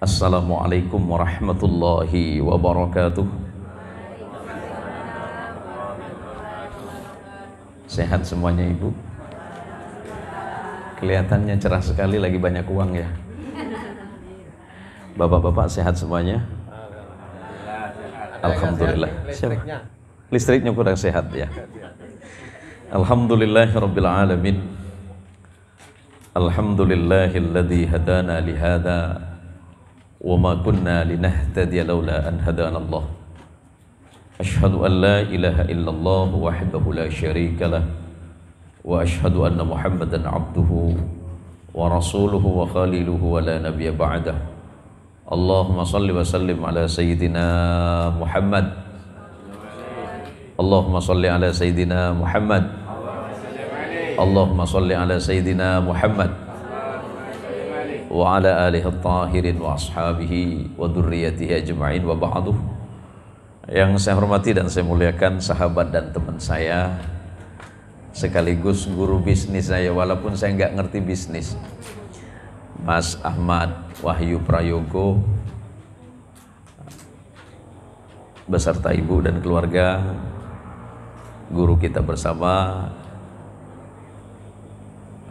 Assalamualaikum warahmatullahi wabarakatuh. Sehat semuanya Ibu? Kelihatannya cerah sekali, lagi banyak uang ya. Bapak-bapak sehat semuanya? Alhamdulillah. Listriknya kurang sehat ya. Alhamdulillahirabbil alamin. Alhamdulillahilladzi hadana lihada wa ma kunna linahtadiya laula an hadana Allah. Asyhadu an la ilaha illallah wahdahu la syarika lah wa asyhadu anna Muhammadan abduhu wa rasuluhu wa khaliluhu wa la nabiyya ba'dah. Allahumma salli wa sallim ala sayyidina Muhammad. Allahumma salli ala sayyidina Muhammad. Allahumma salli ala sayyidina Muhammad wa ala alihi at-tahirin wa ashabihi wa dhurriyyatihi ajma'in wa ba'du. Yang saya hormati dan saya muliakan sahabat dan teman saya sekaligus guru bisnis saya, walaupun saya nggak ngerti bisnis, Mas Ahmad Wahyu Prayogo beserta ibu dan keluarga, guru kita bersama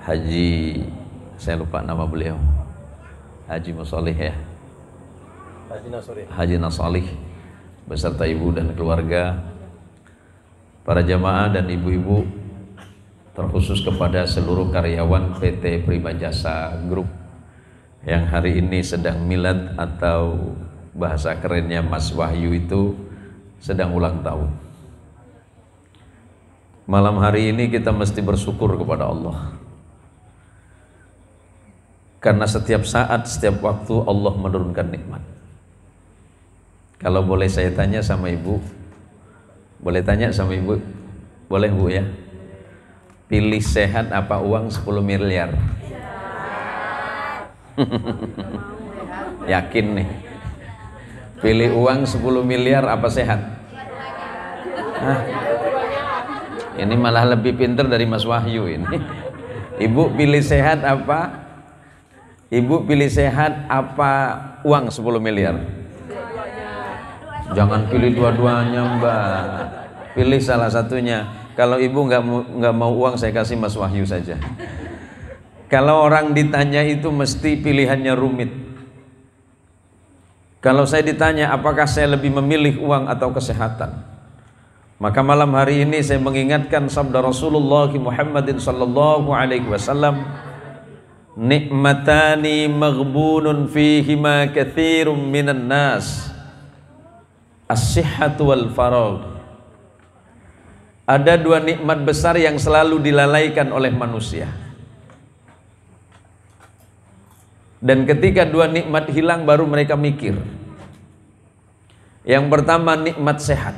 Haji, saya lupa nama beliau, Haji Musolih ya, Haji Nasolih beserta ibu dan keluarga, para jamaah dan ibu-ibu, terkhusus kepada seluruh karyawan PT Prima Jasa Group yang hari ini sedang milad atau bahasa kerennya Mas Wahyu itu sedang ulang tahun. Malam hari ini kita mesti bersyukur kepada Allah, karena setiap saat, setiap waktu Allah menurunkan nikmat. Kalau boleh saya tanya sama ibu, boleh tanya sama ibu, boleh bu ya? Pilih sehat apa uang 10 miliar? Yakin nih? Pilih uang 10 miliar apa sehat? Hah? Ini malah lebih pinter dari Mas Wahyu ini. Ibu pilih sehat apa? Ibu pilih sehat apa uang 10 miliar? Jangan pilih dua-duanya Mbak, pilih salah satunya. Kalau ibu nggak mau uang, saya kasih Mas Wahyu saja. Kalau orang ditanya itu mesti pilihannya rumit. Kalau saya ditanya apakah saya lebih memilih uang atau kesehatan, maka malam hari ini saya mengingatkan sabda Rasulullah Muhammadin sallallahu alaihi wasallam, nikmatani maghbunun fihima katsirum minan nas, as-sihhatu wal faragh. Ada dua nikmat besar yang selalu dilalaikan oleh manusia, dan ketika dua nikmat hilang baru mereka mikir. Yang pertama nikmat sehat.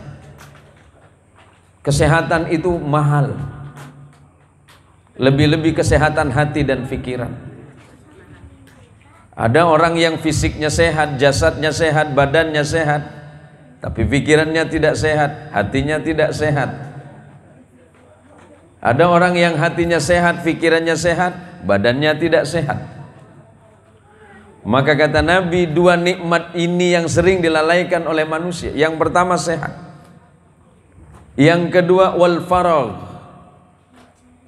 Kesehatan itu mahal, lebih-lebih kesehatan hati dan pikiran. Ada orang yang fisiknya sehat, jasadnya sehat, badannya sehat, tapi pikirannya tidak sehat, hatinya tidak sehat. Ada orang yang hatinya sehat, pikirannya sehat, badannya tidak sehat. Maka kata Nabi, dua nikmat ini yang sering dilalaikan oleh manusia. Yang pertama sehat, yang kedua wal faragh,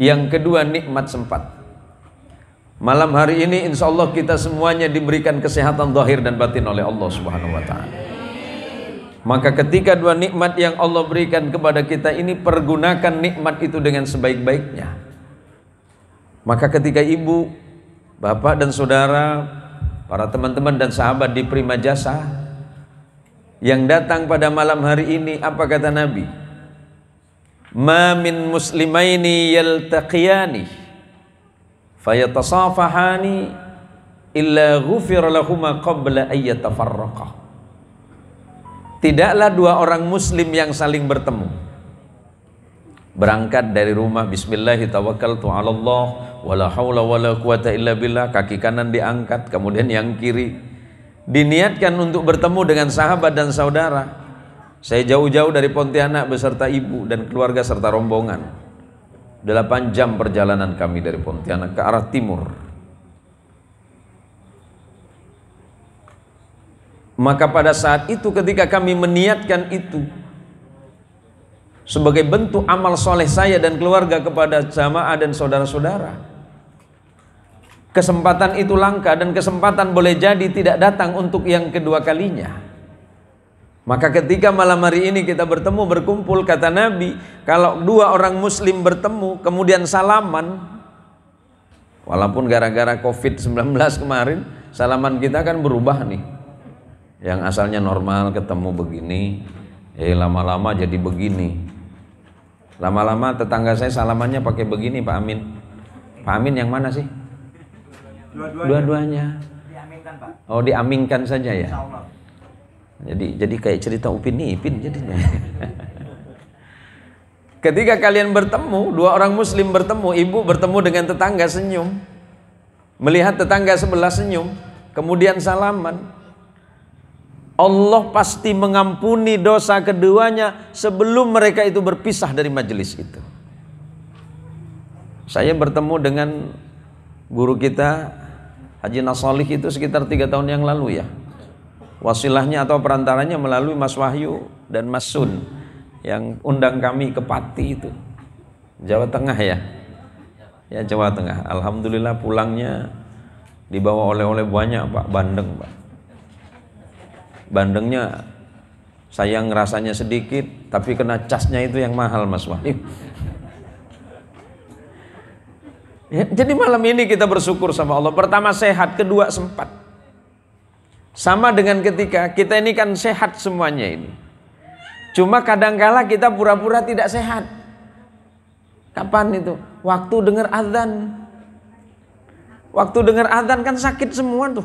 yang kedua nikmat sempat. Malam hari ini insya Allah kita semuanya diberikan kesehatan zahir dan batin oleh Allah Subhanahu wa ta'ala. Maka ketika dua nikmat yang Allah berikan kepada kita ini, pergunakan nikmat itu dengan sebaik-baiknya. Maka ketika ibu, bapak dan saudara, para teman-teman dan sahabat di Prima Jasa yang datang pada malam hari ini, apa kata Nabi? Ma min muslimaini yaltaqiyani fayatasafahani illa ghufira lahuma qabla ayyatafarraqa. Tidaklah dua orang muslim yang saling bertemu, berangkat dari rumah, bismillahirrahmanirrahim, wala haula wala quwata illa billah, kaki kanan diangkat, kemudian yang kiri, diniatkan untuk bertemu dengan sahabat dan saudara. Saya jauh-jauh dari Pontianak beserta ibu dan keluarga serta rombongan. 8 jam perjalanan kami dari Pontianak ke arah timur. Maka pada saat itu ketika kami meniatkan itu sebagai bentuk amal soleh saya dan keluarga kepada jamaah dan saudara-saudara, kesempatan itu langka dan kesempatan boleh jadi tidak datang untuk yang kedua kalinya. Maka ketika malam hari ini kita bertemu berkumpul, kata Nabi, kalau dua orang muslim bertemu kemudian salaman, walaupun gara-gara COVID-19 kemarin salaman kita kan berubah nih. Yang asalnya normal ketemu begini, lama-lama jadi begini. Lama-lama tetangga saya salamannya pakai begini, Pak Amin. Pak Amin yang mana sih? Dua-duanya. Diaminkan, Pak. Oh, diaminkan saja ya. Jadi kayak cerita Upin Ipin jadinya. Ketika kalian bertemu, dua orang muslim bertemu, ibu bertemu dengan tetangga senyum, melihat tetangga sebelah senyum, kemudian salaman, Allah pasti mengampuni dosa keduanya sebelum mereka itu berpisah dari majelis itu. Saya bertemu dengan guru kita Haji Nasolih itu sekitar 3 tahun yang lalu ya. Wasilahnya atau perantaranya melalui Mas Wahyu dan Mas Sun yang undang kami ke Pati itu, Jawa Tengah ya. Ya, Jawa Tengah. Alhamdulillah pulangnya dibawa oleh-oleh banyak, Pak. Bandeng, Pak. Bandengnya saya ngerasanya sedikit, tapi kena casnya itu yang mahal, Mas Wahyu. Ya, jadi malam ini kita bersyukur sama Allah. Pertama sehat, kedua sempat. Sama dengan ketika kita ini kan sehat semuanya ini. Cuma kadangkala kita pura-pura tidak sehat. Kapan itu? Waktu dengar azan. Waktu dengar azan kan sakit semua tuh.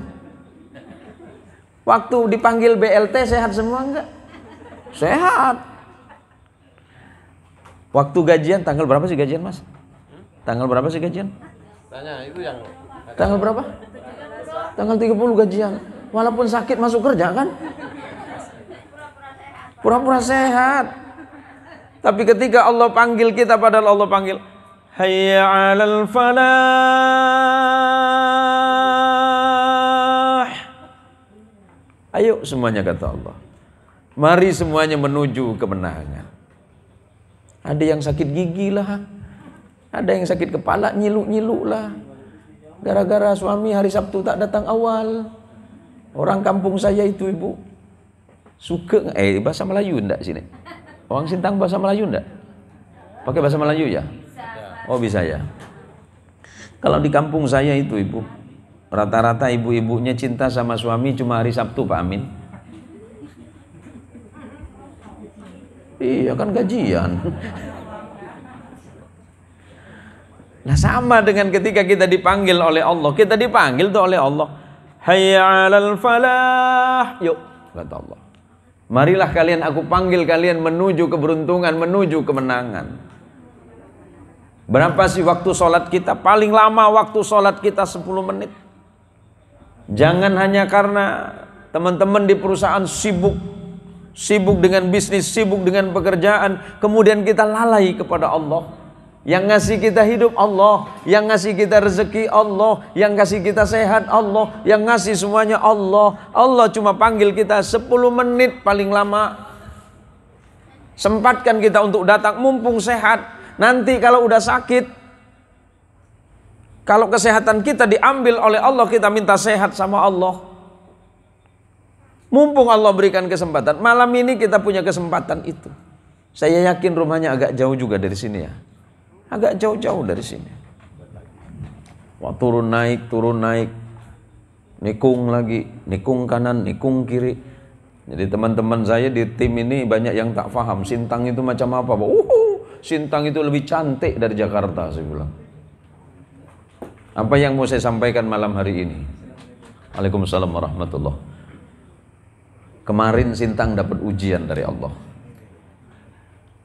Waktu dipanggil BLT sehat semua enggak? Sehat. Waktu gajian, tanggal berapa sih gajian, Mas? Tanggal berapa sih gajian? Tanya itu yang tanggal berapa? Tanggal 30 gajian. Walaupun sakit masuk kerja kan? Pura-pura sehat. Tapi ketika Allah panggil kita, padahal Allah panggil hayya 'alal falah. Ayo semuanya, kata Allah. Mari semuanya menuju kemenangan. Ada yang sakit gigi lah. Ada yang sakit kepala, nyilu-nyilu lah. Gara-gara suami hari Sabtu tak datang awal. Orang kampung saya itu, Ibu, suka bahasa Melayu enggak sini? Orang Sintang bahasa Melayu enggak? Pakai bahasa Melayu ya? Oh, bisa ya. Kalau di kampung saya itu, Ibu, rata-rata ibu-ibunya cinta sama suami cuma hari Sabtu, Pak Amin. Iya kan gajian. Nah, sama dengan ketika kita dipanggil oleh Allah. Kita dipanggil tuh oleh Allah. Hayya 'alal falah. Yuk, kata Allah. Marilah kalian, aku panggil kalian menuju keberuntungan, menuju kemenangan. Berapa sih waktu sholat kita? Paling lama waktu sholat kita 10 menit. Jangan hanya karena teman-teman di perusahaan sibuk dengan bisnis, sibuk dengan pekerjaan, kemudian kita lalai kepada Allah. Yang ngasih kita hidup Allah, yang ngasih kita rezeki Allah, yang ngasih kita sehat Allah, yang ngasih semuanya Allah. Allah cuma panggil kita 10 menit paling lama. Sempatkan kita untuk datang mumpung sehat. Nanti kalau udah sakit, kalau kesehatan kita diambil oleh Allah, kita minta sehat sama Allah. Mumpung Allah berikan kesempatan. Malam ini kita punya kesempatan itu. Saya yakin rumahnya agak jauh juga dari sini ya. Agak jauh-jauh dari sini. Wah, turun naik, nikung lagi, nikung kanan, nikung kiri. Jadi teman-teman saya di tim ini banyak yang tak paham Sintang itu macam apa. Sintang itu lebih cantik dari Jakarta, saya bilang. Apa yang mau saya sampaikan malam hari ini? Waalaikumsalam warahmatullahi. Kemarin Sintang dapat ujian dari Allah.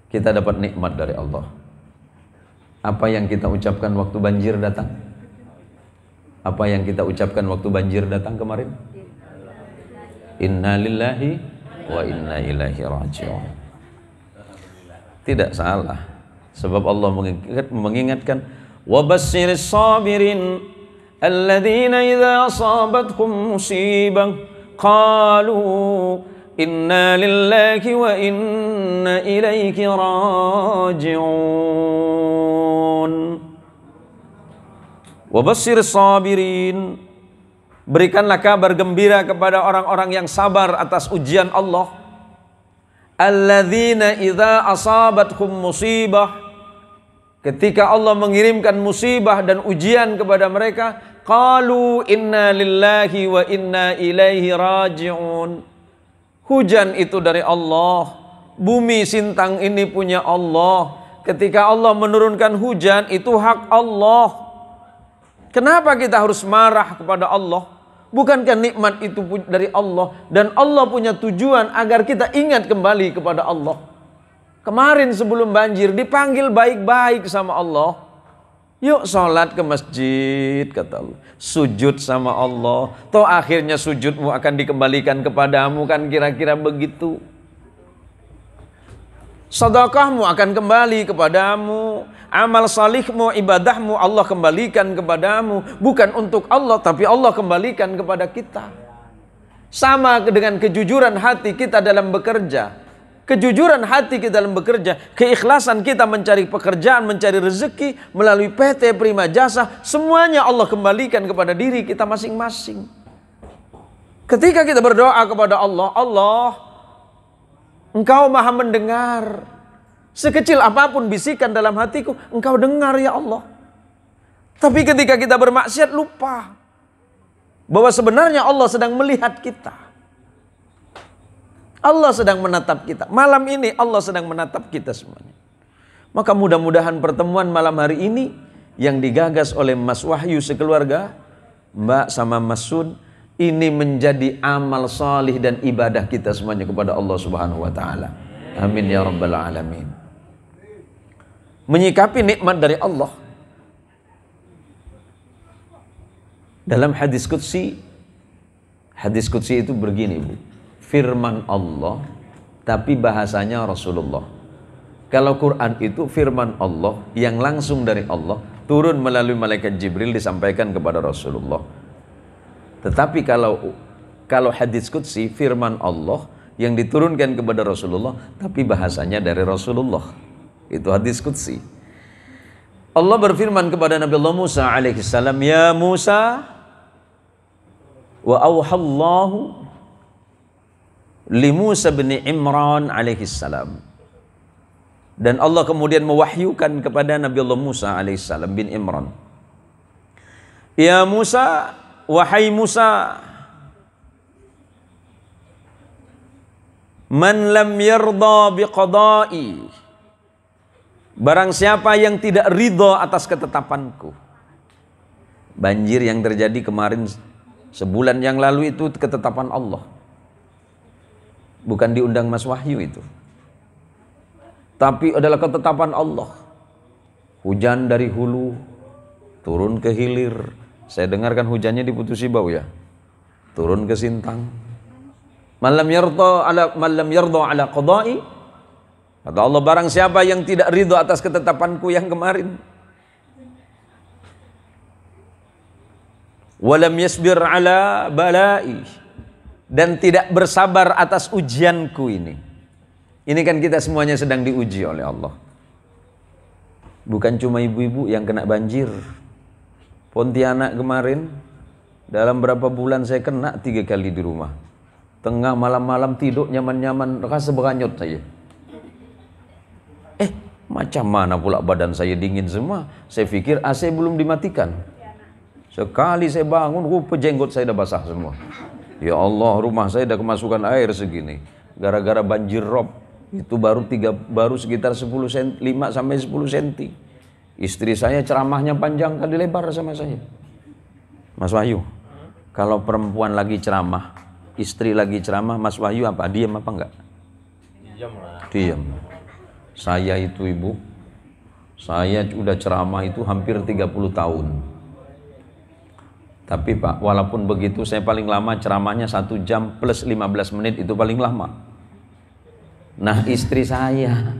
Kita dapat nikmat dari Allah. Apa yang kita ucapkan waktu banjir datang? Apa yang kita ucapkan waktu banjir datang kemarin? Inna lillahi wa inna ilaihi raji'un. Tidak salah. Sebab Allah mengingatkan, وَبَشِّرِ الصَّابِرِينَ الَّذِينَ إِذَا أَصَابَتْهُمْ مُصِيبَةٌ qalu inna lillahi wa inna ilaihi raji'un. Wa basyir sabirin, berikanlah kabar gembira kepada orang-orang yang sabar atas ujian Allah. Alladzina idza asabathum musibah, ketika Allah mengirimkan musibah dan ujian kepada mereka, qalu inna lillahi wa inna ilaihi raji'un. Hujan itu dari Allah, bumi sintang ini punya Allah. Ketika Allah menurunkan hujan, itu hak Allah. Kenapa kita harus marah kepada Allah? Bukankah nikmat itu dari Allah? Dan Allah punya tujuan agar kita ingat kembali kepada Allah. Kemarin sebelum banjir dipanggil baik-baik sama Allah. Yuk sholat ke masjid, kata Allah. Sujud sama Allah. Toh akhirnya sujudmu akan dikembalikan kepadamu, kan kira-kira begitu. Sedekahmu akan kembali kepadamu. Amal salihmu, ibadahmu Allah kembalikan kepadamu. Bukan untuk Allah, tapi Allah kembalikan kepada kita. Sama dengan kejujuran hati kita dalam bekerja. Kejujuran hati kita dalam bekerja, keikhlasan kita mencari pekerjaan, mencari rezeki melalui PT Prima Jasa, semuanya Allah kembalikan kepada diri kita masing-masing. Ketika kita berdoa kepada Allah, Allah, Engkau maha mendengar. Sekecil apapun bisikan dalam hatiku, Engkau dengar ya Allah. Tapi ketika kita bermaksiat lupa bahwa sebenarnya Allah sedang melihat kita. Allah sedang menatap kita. Malam ini Allah sedang menatap kita semuanya. Maka mudah-mudahan pertemuan malam hari ini yang digagas oleh Mas Wahyu sekeluarga, Mbak sama Mas Sud, ini menjadi amal salih dan ibadah kita semuanya kepada Allah Subhanahu wa taala. Amin ya rabbal alamin. Menyikapi nikmat dari Allah. Dalam hadis qudsi itu begini, Bu. Firman Allah, tapi bahasanya Rasulullah. Kalau Quran itu firman Allah yang langsung dari Allah, turun melalui malaikat Jibril disampaikan kepada Rasulullah. Tetapi kalau hadis qudsi, firman Allah yang diturunkan kepada Rasulullah, tapi bahasanya dari Rasulullah. Itu hadis qudsi. Allah berfirman kepada Nabi Allah Musa alaihissalam, ya Musa, wa auhallahu li Musa bin Imran alaihissalam. Dan Allah kemudian mewahyukan kepada Nabi Allah Musa alaihissalam bin Imran, ya Musa, wahai Musa, man lam yarda biqada'i, barang siapa yang tidak ridha atas ketetapanku. Banjir yang terjadi kemarin sebulan yang lalu itu ketetapan Allah. Bukan diundang Mas Wahyu itu. Tapi adalah ketetapan Allah. Hujan dari hulu turun ke hilir. Saya dengarkan hujannya di Putu Sibau ya. Turun ke Sintang. Malam yarda ala qada'i. Kata Allah, barang siapa yang tidak ridho atas ketetapanku yang kemarin, walam yasbir ala bala'i, dan tidak bersabar atas ujianku ini. Ini kan kita semuanya sedang diuji oleh Allah. Bukan cuma ibu-ibu yang kena banjir. Pontianak kemarin, dalam berapa bulan saya kena 3 kali di rumah. Tengah malam-malam tidur nyaman-nyaman, rasa beranyut saya. Macam mana pula badan saya dingin semua. Saya pikir AC belum dimatikan. Sekali saya bangun, rupa jenggot saya dah basah semua. Ya Allah, rumah saya dah kemasukan air segini. Gara-gara banjir rob. Itu baru sekitar 5 sampai 10 cm. Istri saya ceramahnya panjang kali lebar sama saya. Mas Wahyu, kalau perempuan lagi ceramah, istri lagi ceramah, Mas Wahyu apa? Diam apa enggak? Diam lah. Diam. Saya itu ibu, saya udah ceramah itu hampir 30 tahun. Tapi Pak, walaupun begitu saya paling lama ceramahnya 1 jam plus 15 menit, itu paling lama. Nah istri saya,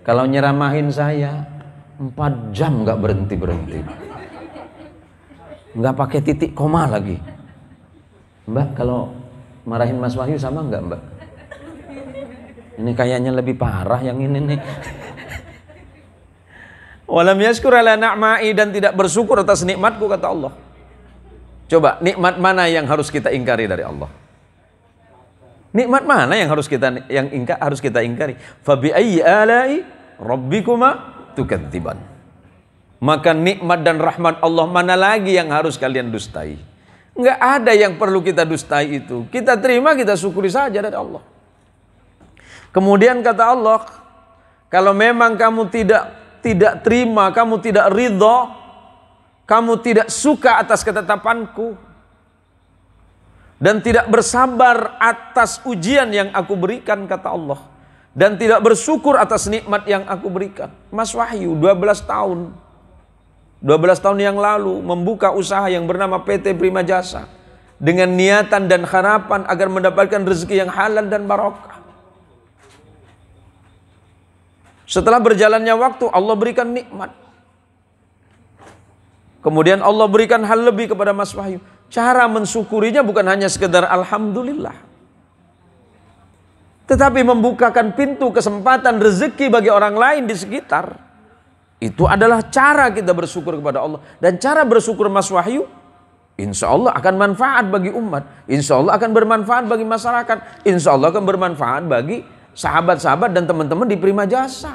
kalau nyeramahin saya 4 jam nggak berhenti-berhenti. Nggak pakai titik koma lagi. Mbak, kalau marahin Mas Wahyu sama enggak, Mbak? Ini kayaknya lebih parah yang ini nih. Walam yashkur ala na'mai, dan tidak bersyukur atas nikmatku, kata Allah. Coba, nikmat mana yang harus kita ingkari dari Allah? Nikmat mana yang harus kita ingkari? Fa bi ayyi ala'i rabbikuma tukadziban. Maka nikmat dan rahmat Allah mana lagi yang harus kalian dustai? Enggak ada yang perlu kita dustai itu. Kita terima, kita syukuri saja dari Allah. Kemudian kata Allah, kalau memang kamu tidak terima, kamu tidak ridha, kamu tidak suka atas ketetapanku, dan tidak bersabar atas ujian yang aku berikan, kata Allah, dan tidak bersyukur atas nikmat yang aku berikan. Mas Wahyu 12 tahun yang lalu membuka usaha yang bernama PT Prima Jasa dengan niatan dan harapan agar mendapatkan rezeki yang halal dan barokah. Setelah berjalannya waktu, Allah berikan nikmat. Kemudian Allah berikan hal lebih kepada Mas Wahyu. Cara mensyukurinya bukan hanya sekedar alhamdulillah, tetapi membukakan pintu kesempatan rezeki bagi orang lain di sekitar. Itu adalah cara kita bersyukur kepada Allah. Dan cara bersyukur Mas Wahyu, insya Allah akan manfaat bagi umat, insya Allah akan bermanfaat bagi masyarakat, insya Allah akan bermanfaat bagi sahabat-sahabat dan teman-teman di Prima Jasa.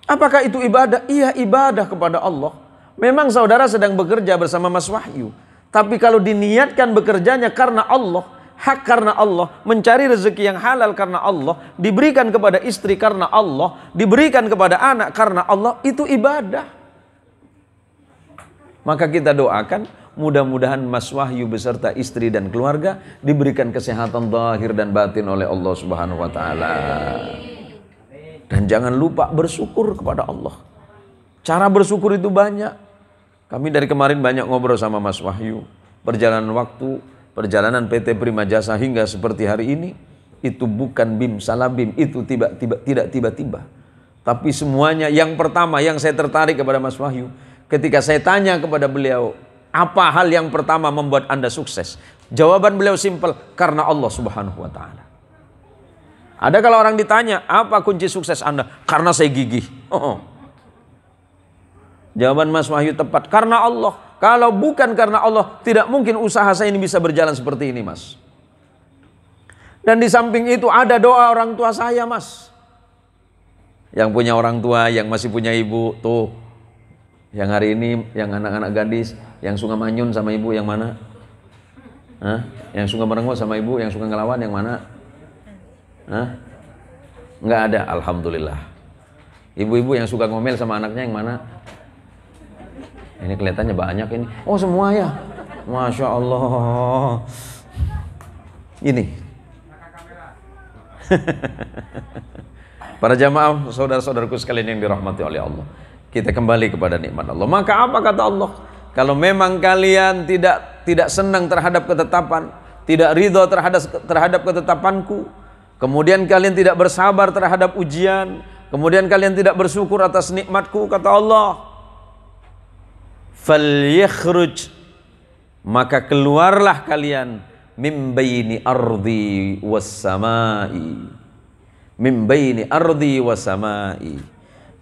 Apakah itu ibadah? Iya, ibadah kepada Allah. Memang saudara sedang bekerja bersama Mas Wahyu, tapi kalau diniatkan bekerjanya karena Allah, hak karena Allah, mencari rezeki yang halal karena Allah, diberikan kepada istri karena Allah, diberikan kepada anak karena Allah, itu ibadah. Maka kita doakan, mudah-mudahan Mas Wahyu beserta istri dan keluarga diberikan kesehatan zahir dan batin oleh Allah Subhanahu wa taala. Dan jangan lupa bersyukur kepada Allah. Cara bersyukur itu banyak. Kami dari kemarin banyak ngobrol sama Mas Wahyu. Perjalanan waktu, perjalanan PT Prima Jasa hingga seperti hari ini, itu bukan bim salah bim, itu tidak tiba-tiba. Tapi semuanya, yang pertama yang saya tertarik kepada Mas Wahyu, ketika saya tanya kepada beliau, apa hal yang pertama membuat Anda sukses? Jawaban beliau simpel, karena Allah Subhanahu wa taala. Ada kalau orang ditanya, apa kunci sukses Anda? Karena saya gigih. Jawaban Mas Wahyu tepat, karena Allah. Kalau bukan karena Allah, tidak mungkin usaha saya ini bisa berjalan seperti ini, Mas. Dan di samping itu ada doa orang tua saya, Mas. Yang punya orang tua, yang masih punya ibu, tuh. Yang hari ini, yang anak-anak gadis, yang suka manyun sama ibu, yang mana? Hah? Yang suka merengut sama ibu, yang suka ngelawan, yang mana? Hah? Nggak ada, alhamdulillah. Ibu-ibu yang suka ngomel sama anaknya, yang mana? Ini kelihatannya banyak ini. Oh, semua ya? Masya Allah. Ini. Para jamaah, saudara-saudaraku sekalian yang dirahmati oleh Allah, kita kembali kepada nikmat Allah. Maka apa kata Allah? Kalau memang kalian tidak senang terhadap ketetapan, tidak ridho terhadap ketetapanku, kemudian kalian tidak bersabar terhadap ujian, kemudian kalian tidak bersyukur atas nikmatku, kata Allah, falyakhruj, maka keluarlah kalian min baini ardi was samai, min baini ardi was samai.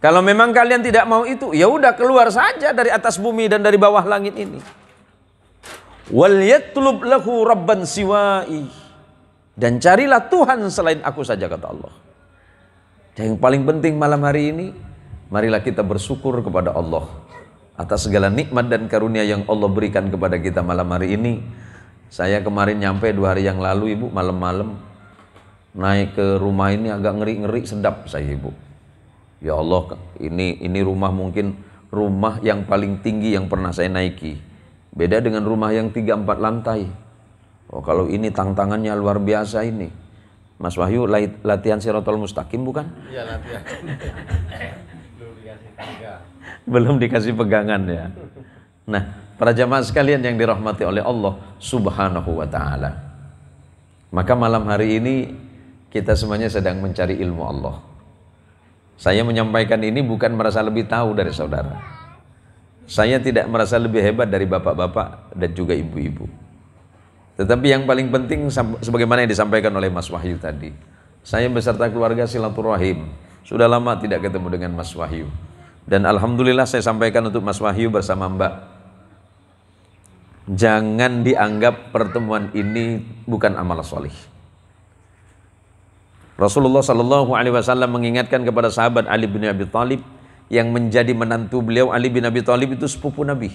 Kalau memang kalian tidak mau itu, ya udah keluar saja dari atas bumi dan dari bawah langit ini. Wal yatlub lahu rabban siwai, dan carilah Tuhan selain aku saja, kata Allah. Dan yang paling penting malam hari ini, marilah kita bersyukur kepada Allah atas segala nikmat dan karunia yang Allah berikan kepada kita malam hari ini. Saya kemarin nyampe 2 hari yang lalu, Ibu, malam-malam naik ke rumah ini agak ngeri-ngeri sedap saya, Ibu. Ya Allah, ini rumah mungkin rumah yang paling tinggi yang pernah saya naiki. Beda dengan rumah yang 3-4 lantai. Oh, kalau ini tantangannya luar biasa ini. Mas Wahyu latihan Siratal Mustaqim bukan? Iya, latihan. Belum dikasih pegangan ya. Nah, para jamaah sekalian yang dirahmati oleh Allah Subhanahu wa taala. Maka malam hari ini kita semuanya sedang mencari ilmu Allah. Saya menyampaikan ini bukan merasa lebih tahu dari saudara. Saya tidak merasa lebih hebat dari bapak-bapak dan juga ibu-ibu. Tetapi yang paling penting sebagaimana yang disampaikan oleh Mas Wahyu tadi. Saya beserta keluarga silaturahim. Sudah lama tidak ketemu dengan Mas Wahyu. Dan alhamdulillah saya sampaikan untuk Mas Wahyu bersama Mbak. Jangan dianggap pertemuan ini bukan amal solih. Rasulullah Shallallahu Alaihi Wasallam mengingatkan kepada sahabat Ali bin Abi Thalib yang menjadi menantu beliau. Ali bin Abi Thalib itu sepupu Nabi.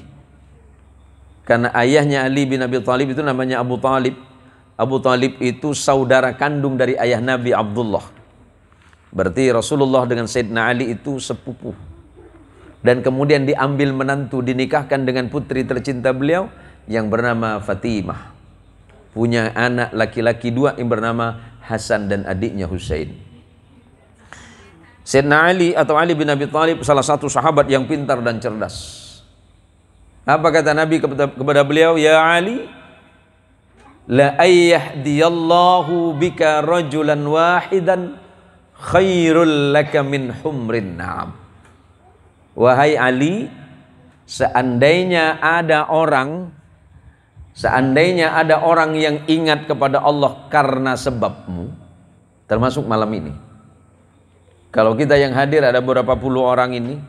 Karena ayahnya Ali bin Abi Thalib itu namanya Abu Talib. Abu Talib itu saudara kandung dari ayah Nabi Abdullah. Berarti Rasulullah dengan Sayyidina Ali itu sepupu. Dan kemudian diambil menantu, dinikahkan dengan putri tercinta beliau yang bernama Fatimah. Punya anak laki-laki 2 yang bernama Hasan dan adiknya Husain. Sayyidina Ali atau Ali bin Abi Thalib salah satu sahabat yang pintar dan cerdas. Apa kata Nabi kepada beliau? Ya Ali, la ayyahdiyallahu bika rajulan wahidan khairul laka min humrin na'am. Wahai Ali, seandainya ada orang yang ingat kepada Allah karena sebabmu, termasuk malam ini. Kalau kita yang hadir ada beberapa puluh orang ini,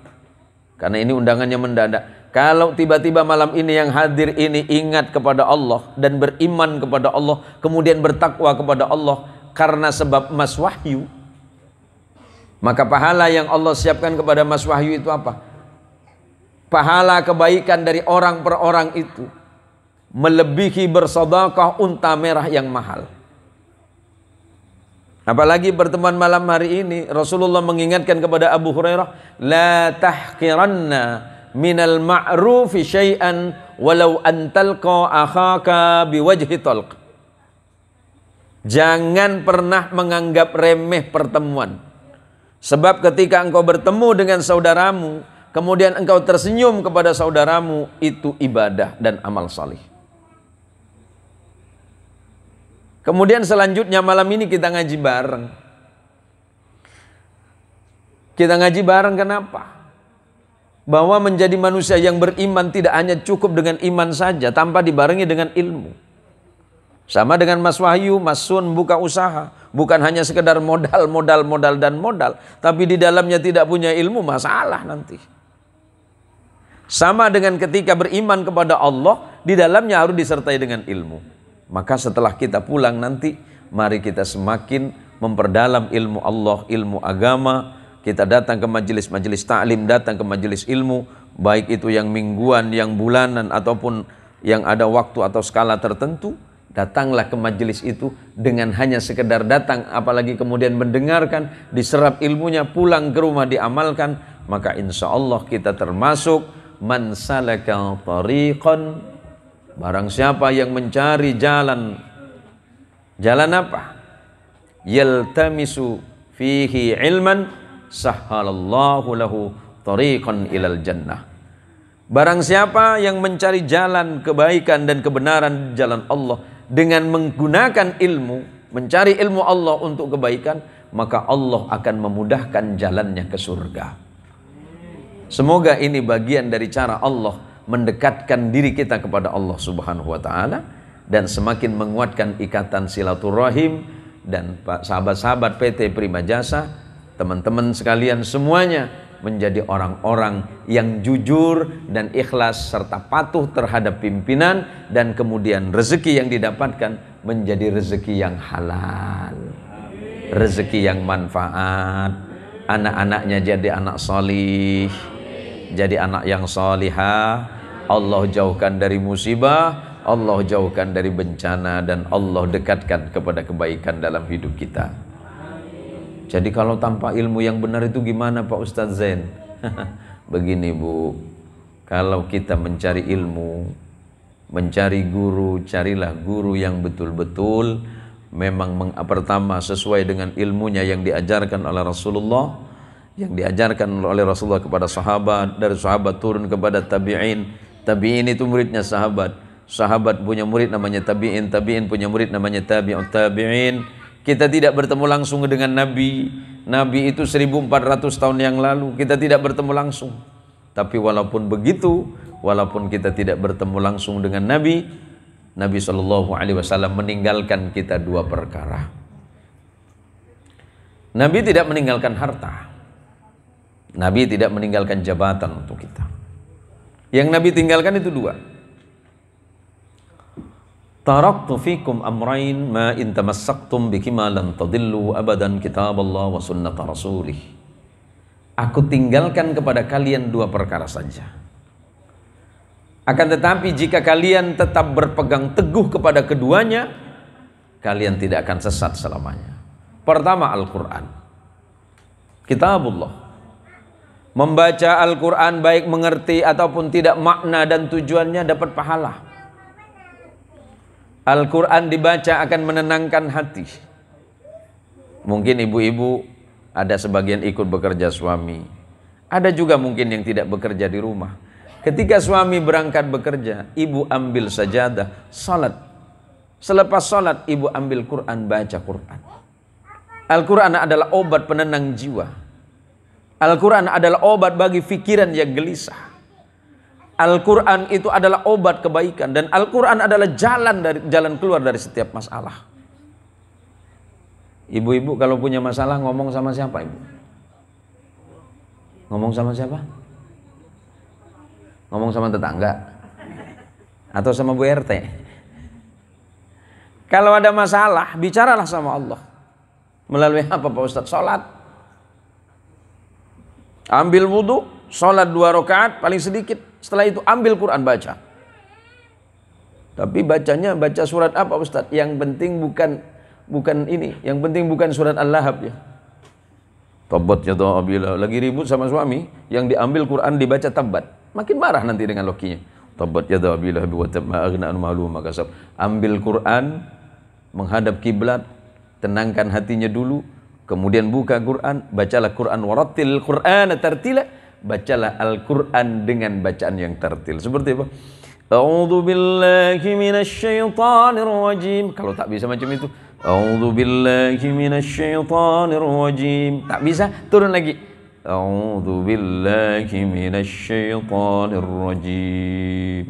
karena ini undangannya mendadak. Kalau tiba-tiba malam ini yang hadir ini ingat kepada Allah dan beriman kepada Allah, kemudian bertakwa kepada Allah karena sebab Mas Wahyu, maka pahala yang Allah siapkan kepada Mas Wahyu itu apa? Pahala kebaikan dari orang per orang itu melebihi bersedekah unta merah yang mahal. Apalagi pertemuan malam hari ini Rasulullah mengingatkan kepada Abu Hurairah, la tahqiranna minal ma'rufi syai'an walau antalqa akhaka biwajhi talq. Jangan pernah menganggap remeh pertemuan. Sebab ketika engkau bertemu dengan saudaramu, kemudian engkau tersenyum kepada saudaramu, itu ibadah dan amal salih. Kemudian selanjutnya malam ini kita ngaji bareng. Kita ngaji bareng kenapa? Bahwa menjadi manusia yang beriman tidak hanya cukup dengan iman saja, tanpa dibarengi dengan ilmu. Sama dengan Mas Wahyu, Mas Sun buka usaha, bukan hanya sekedar modal, tapi di dalamnya tidak punya ilmu, masalah nanti. Sama dengan ketika beriman kepada Allah, di dalamnya harus disertai dengan ilmu. Maka setelah kita pulang nanti, mari kita semakin memperdalam ilmu Allah, ilmu agama. Kita datang ke majelis-majelis ta'lim, datang ke majelis ilmu, baik itu yang mingguan, yang bulanan, ataupun yang ada waktu atau skala tertentu. Datanglah ke majelis itu dengan hanya sekedar datang, apalagi kemudian mendengarkan, diserap ilmunya, pulang ke rumah diamalkan, maka insya Allah kita termasuk man salaka tariqan, barang siapa yang mencari jalan apa? Yaltamisu fihi ilman sahhalallahu lahu tariqan ilal jannah. Barang siapa yang mencari jalan kebaikan dan kebenaran di jalan Allah dengan menggunakan ilmu, mencari ilmu Allah untuk kebaikan, maka Allah akan memudahkan jalannya ke surga. Semoga ini bagian dari cara Allah mendekatkan diri kita kepada Allah Subhanahu wa taala dan semakin menguatkan ikatan silaturahim. Dan sahabat-sahabat PT Prima Jasa, teman-teman sekalian semuanya menjadi orang-orang yang jujur dan ikhlas serta patuh terhadap pimpinan, dan kemudian rezeki yang didapatkan menjadi rezeki yang halal, rezeki yang manfaat, anak-anaknya jadi anak solih, jadi anak yang solihah, Allah jauhkan dari musibah, Allah jauhkan dari bencana, dan Allah dekatkan kepada kebaikan dalam hidup kita. Jadi kalau tanpa ilmu yang benar itu gimana Pak Ustadz Zain? Begini Bu, kalau kita mencari ilmu, mencari guru, carilah guru yang betul-betul memang pertama sesuai dengan ilmunya yang diajarkan oleh Rasulullah, yang diajarkan oleh Rasulullah kepada sahabat, dari sahabat turun kepada tabi'in, tabi'in itu muridnya sahabat, sahabat punya murid namanya tabi'in, tabi'in punya murid namanya tabi'ut tabi'in. Kita tidak bertemu langsung dengan Nabi. Nabi itu 1400 tahun yang lalu. Kita tidak bertemu langsung. Tapi walaupun begitu, walaupun kita tidak bertemu langsung dengan Nabi, Nabi SAW meninggalkan kita dua perkara. Nabi tidak meninggalkan harta. Nabi tidak meninggalkan jabatan untuk kita. Yang Nabi tinggalkan itu dua. Taraktu fikum amrain ma in tamassaktum bikima lan tadillu abadan kitaballah wa sunnata rasulih. Aku tinggalkan kepada kalian dua perkara saja. Akan tetapi jika kalian tetap berpegang teguh kepada keduanya, kalian tidak akan sesat selamanya. Pertama, Al-Quran, Kitabullah. Membaca Al-Quran baik mengerti ataupun tidak makna dan tujuannya dapat pahala. Al-Quran dibaca akan menenangkan hati. Mungkin ibu-ibu ada sebagian ikut bekerja suami. Ada juga mungkin yang tidak bekerja di rumah. Ketika suami berangkat bekerja, ibu ambil sajadah, salat. Selepas salat, ibu ambil Quran, baca Quran. Al-Quran adalah obat penenang jiwa. Al-Quran adalah obat bagi pikiran yang gelisah. Al-Quran itu adalah obat kebaikan. Dan Al-Quran adalah jalan keluar dari setiap masalah. Ibu-ibu kalau punya masalah ngomong sama siapa, ibu? Ngomong sama siapa? Ngomong sama tetangga? Atau sama Bu RT? Kalau ada masalah, bicaralah sama Allah. Melalui apa Pak Ustadz? Sholat. Ambil wudhu, sholat 2 rakaat paling sedikit. Setelah itu ambil Quran, baca. Tapi bacanya baca surat apa Ustadz? Yang penting bukan ini. Yang penting bukan surat Al-Lahab ya. Tabat ya ta'abila. Lagi ribut sama suami, yang diambil Quran dibaca tabat. Makin marah nanti dengan lokinya. Tabat ya ta'abila wa tabma aghna'an malu makasab. Ambil Quran, menghadap kiblat, tenangkan hatinya dulu, kemudian buka Quran, bacalah Quran, warattil Qur'ana tartila, bacalah Al-Quran dengan bacaan yang tartil. Seperti apa? A'udzu billahi minasyaitonir rajim. Kalau tak bisa macam itu, a'udzu billahi minasyaitonir rajim. Tak bisa, turun lagi. A'udzu billahi minasyaitonir rajim.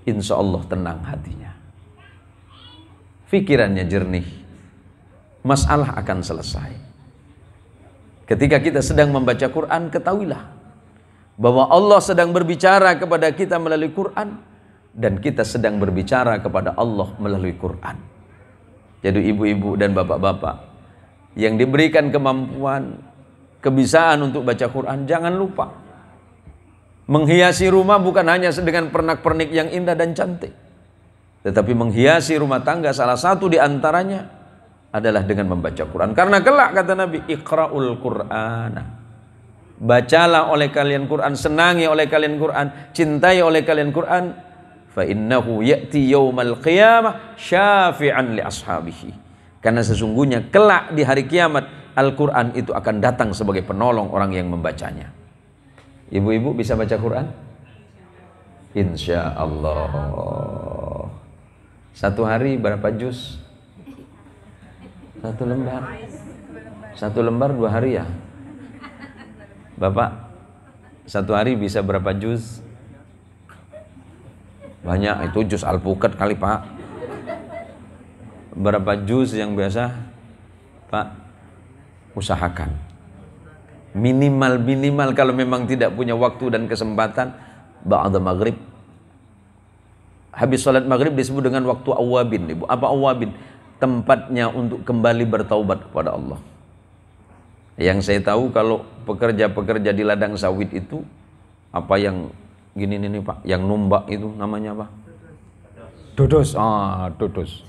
Insyaallah tenang hatinya. Pikirannya jernih. Masalah akan selesai. Ketika kita sedang membaca Quran, ketahuilah bahwa Allah sedang berbicara kepada kita melalui Quran dan kita sedang berbicara kepada Allah melalui Quran. Jadi ibu-ibu dan bapak-bapak yang diberikan kemampuan, kebiasaan untuk baca Quran, jangan lupa menghiasi rumah bukan hanya dengan pernak-pernik yang indah dan cantik, tetapi menghiasi rumah tangga salah satu di antaranya adalah dengan membaca Quran. Karena kelak kata Nabi, Iqra'ul Qur'ana. Bacalah oleh kalian Quran, senangi oleh kalian Quran, cintai oleh kalian Quran. Fa innahu ya'ti yaumal qiyamah syafi'an li ashabihi. Karena sesungguhnya kelak di hari kiamat Al-Quran itu akan datang sebagai penolong orang yang membacanya. Ibu-ibu bisa baca Quran? Insya Allah. Satu hari berapa juz? Satu lembar. Satu lembar 2 hari ya? Bapak, satu hari bisa berapa juz? Banyak, itu juz Al-Pukat kali Pak. Berapa juz yang biasa? Pak, usahakan. Minimal kalau memang tidak punya waktu dan kesempatan, ba'da maghrib. Habis sholat maghrib disebut dengan waktu awabin. Ibu, apa awabin? Tempatnya untuk kembali bertaubat kepada Allah. Yang saya tahu kalau pekerja-pekerja di ladang sawit itu, apa yang gini nih Pak, yang numbak itu namanya apa? Dodos. Dodos.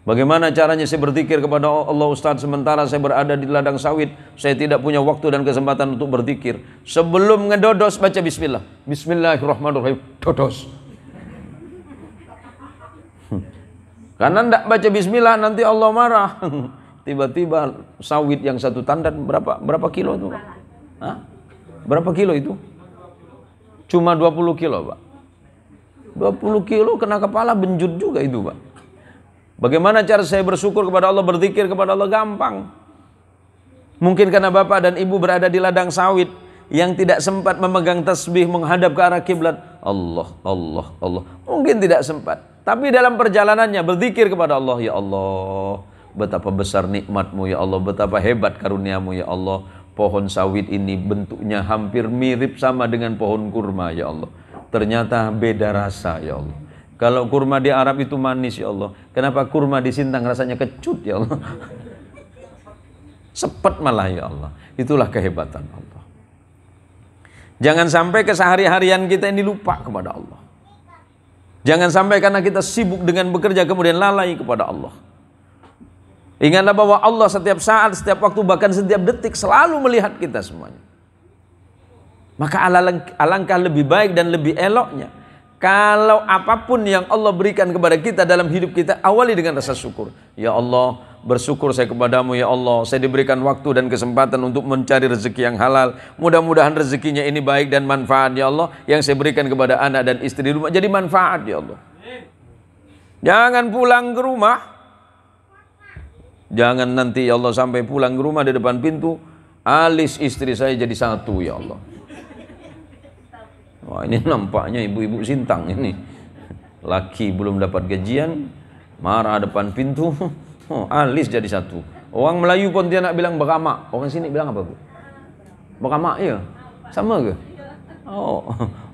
Bagaimana caranya saya berzikir kepada Allah Ustaz sementara saya berada di ladang sawit, saya tidak punya waktu dan kesempatan untuk berzikir. Sebelum ngedodos baca bismillah. Bismillahirrahmanirrahim. Dodos. Karena tidak baca bismillah nanti Allah marah. Tiba-tiba sawit yang 1 tandan berapa kilo itu Pak? Hah? Berapa kilo itu? Cuma 20 kilo Pak. 20 kilo kena kepala benjut juga itu Pak. Bagaimana cara saya bersyukur kepada Allah, berzikir kepada Allah? Gampang. Mungkin karena Bapak dan Ibu berada di ladang sawit yang tidak sempat memegang tasbih menghadap ke arah kiblat. Allah, Allah, Allah. Mungkin tidak sempat. Tapi dalam perjalanannya berzikir kepada Allah, ya Allah, betapa besar nikmat-Mu ya Allah, betapa hebat karunia-Mu ya Allah. Pohon sawit ini bentuknya hampir mirip sama dengan pohon kurma ya Allah. Ternyata beda rasa ya Allah. Kalau kurma di Arab itu manis ya Allah, kenapa kurma di Sintang rasanya kecut ya Allah? Sepet malah ya Allah. Itulah kehebatan Allah. Jangan sampai kesehari-harian kita ini lupa kepada Allah. Jangan sampai karena kita sibuk dengan bekerja kemudian lalai kepada Allah. Ingatlah bahwa Allah setiap saat, setiap waktu, bahkan setiap detik selalu melihat kita semuanya. Maka alangkah lebih baik dan lebih eloknya kalau apapun yang Allah berikan kepada kita dalam hidup kita, awali dengan rasa syukur. Ya Allah, bersyukur saya kepadamu ya Allah, saya diberikan waktu dan kesempatan untuk mencari rezeki yang halal. Mudah-mudahan rezekinya ini baik dan manfaat ya Allah. Yang saya berikan kepada anak dan istri di rumah jadi manfaat ya Allah. Jangan pulang ke rumah, jangan nanti ya Allah sampai pulang ke rumah di depan pintu, alis istri saya jadi satu ya Allah. Wah, ini nampaknya ibu-ibu Sintang ini. Laki belum dapat gajian, marah depan pintu, alis jadi satu. Orang Melayu Pontianak bilang beramak. Orang sini bilang apa, Bu? Beramak ya? Sama ke? Oh,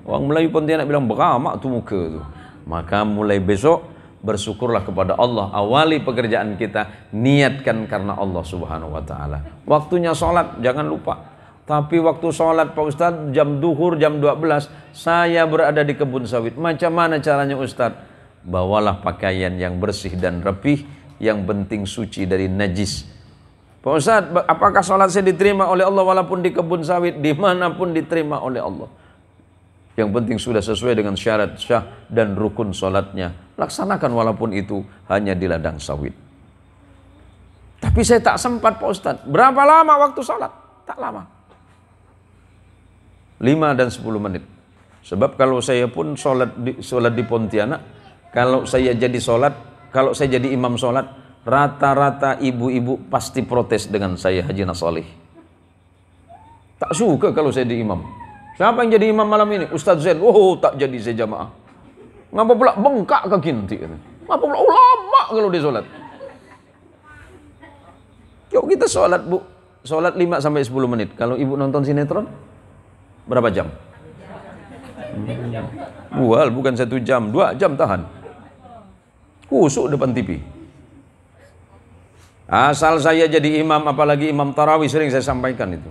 orang Melayu Pontianak bilang beramak tuh muka tuh. Maka mulai besok bersyukurlah kepada Allah. Awali pekerjaan kita, niatkan karena Allah Subhanahu wa taala. Waktunya sholat jangan lupa. Tapi waktu sholat Pak Ustadz jam duhur jam 12 saya berada di kebun sawit. Macam mana caranya Ustadz? Bawalah pakaian yang bersih dan rapih, yang penting suci dari najis. Pak Ustadz, apakah sholat saya diterima oleh Allah walaupun di kebun sawit? Dimanapun diterima oleh Allah. Yang penting sudah sesuai dengan syarat syah dan rukun sholatnya. Laksanakan walaupun itu hanya di ladang sawit. Tapi saya tak sempat Pak Ustadz. Berapa lama waktu sholat? Tak lama. 5 dan 10 menit. Sebab kalau saya pun sholat di Pontianak, kalau saya jadi imam sholat, rata-rata ibu-ibu pasti protes dengan saya, Haji Nasolih. Tak suka kalau saya di imam. Siapa yang jadi imam malam ini? Ustadz Zain. Oh, tak jadi saya jamaah. Ngapa pula bengkak kaki nanti? Ngapa pula lama kalau dia sholat? Yuk kita sholat, Bu. Sholat 5 sampai 10 menit. Kalau ibu nonton sinetron, berapa jam? Bual, bukan 1 jam, 2 jam tahan. Kusuk depan TV. Asal saya jadi imam, apalagi imam tarawih, sering saya sampaikan itu.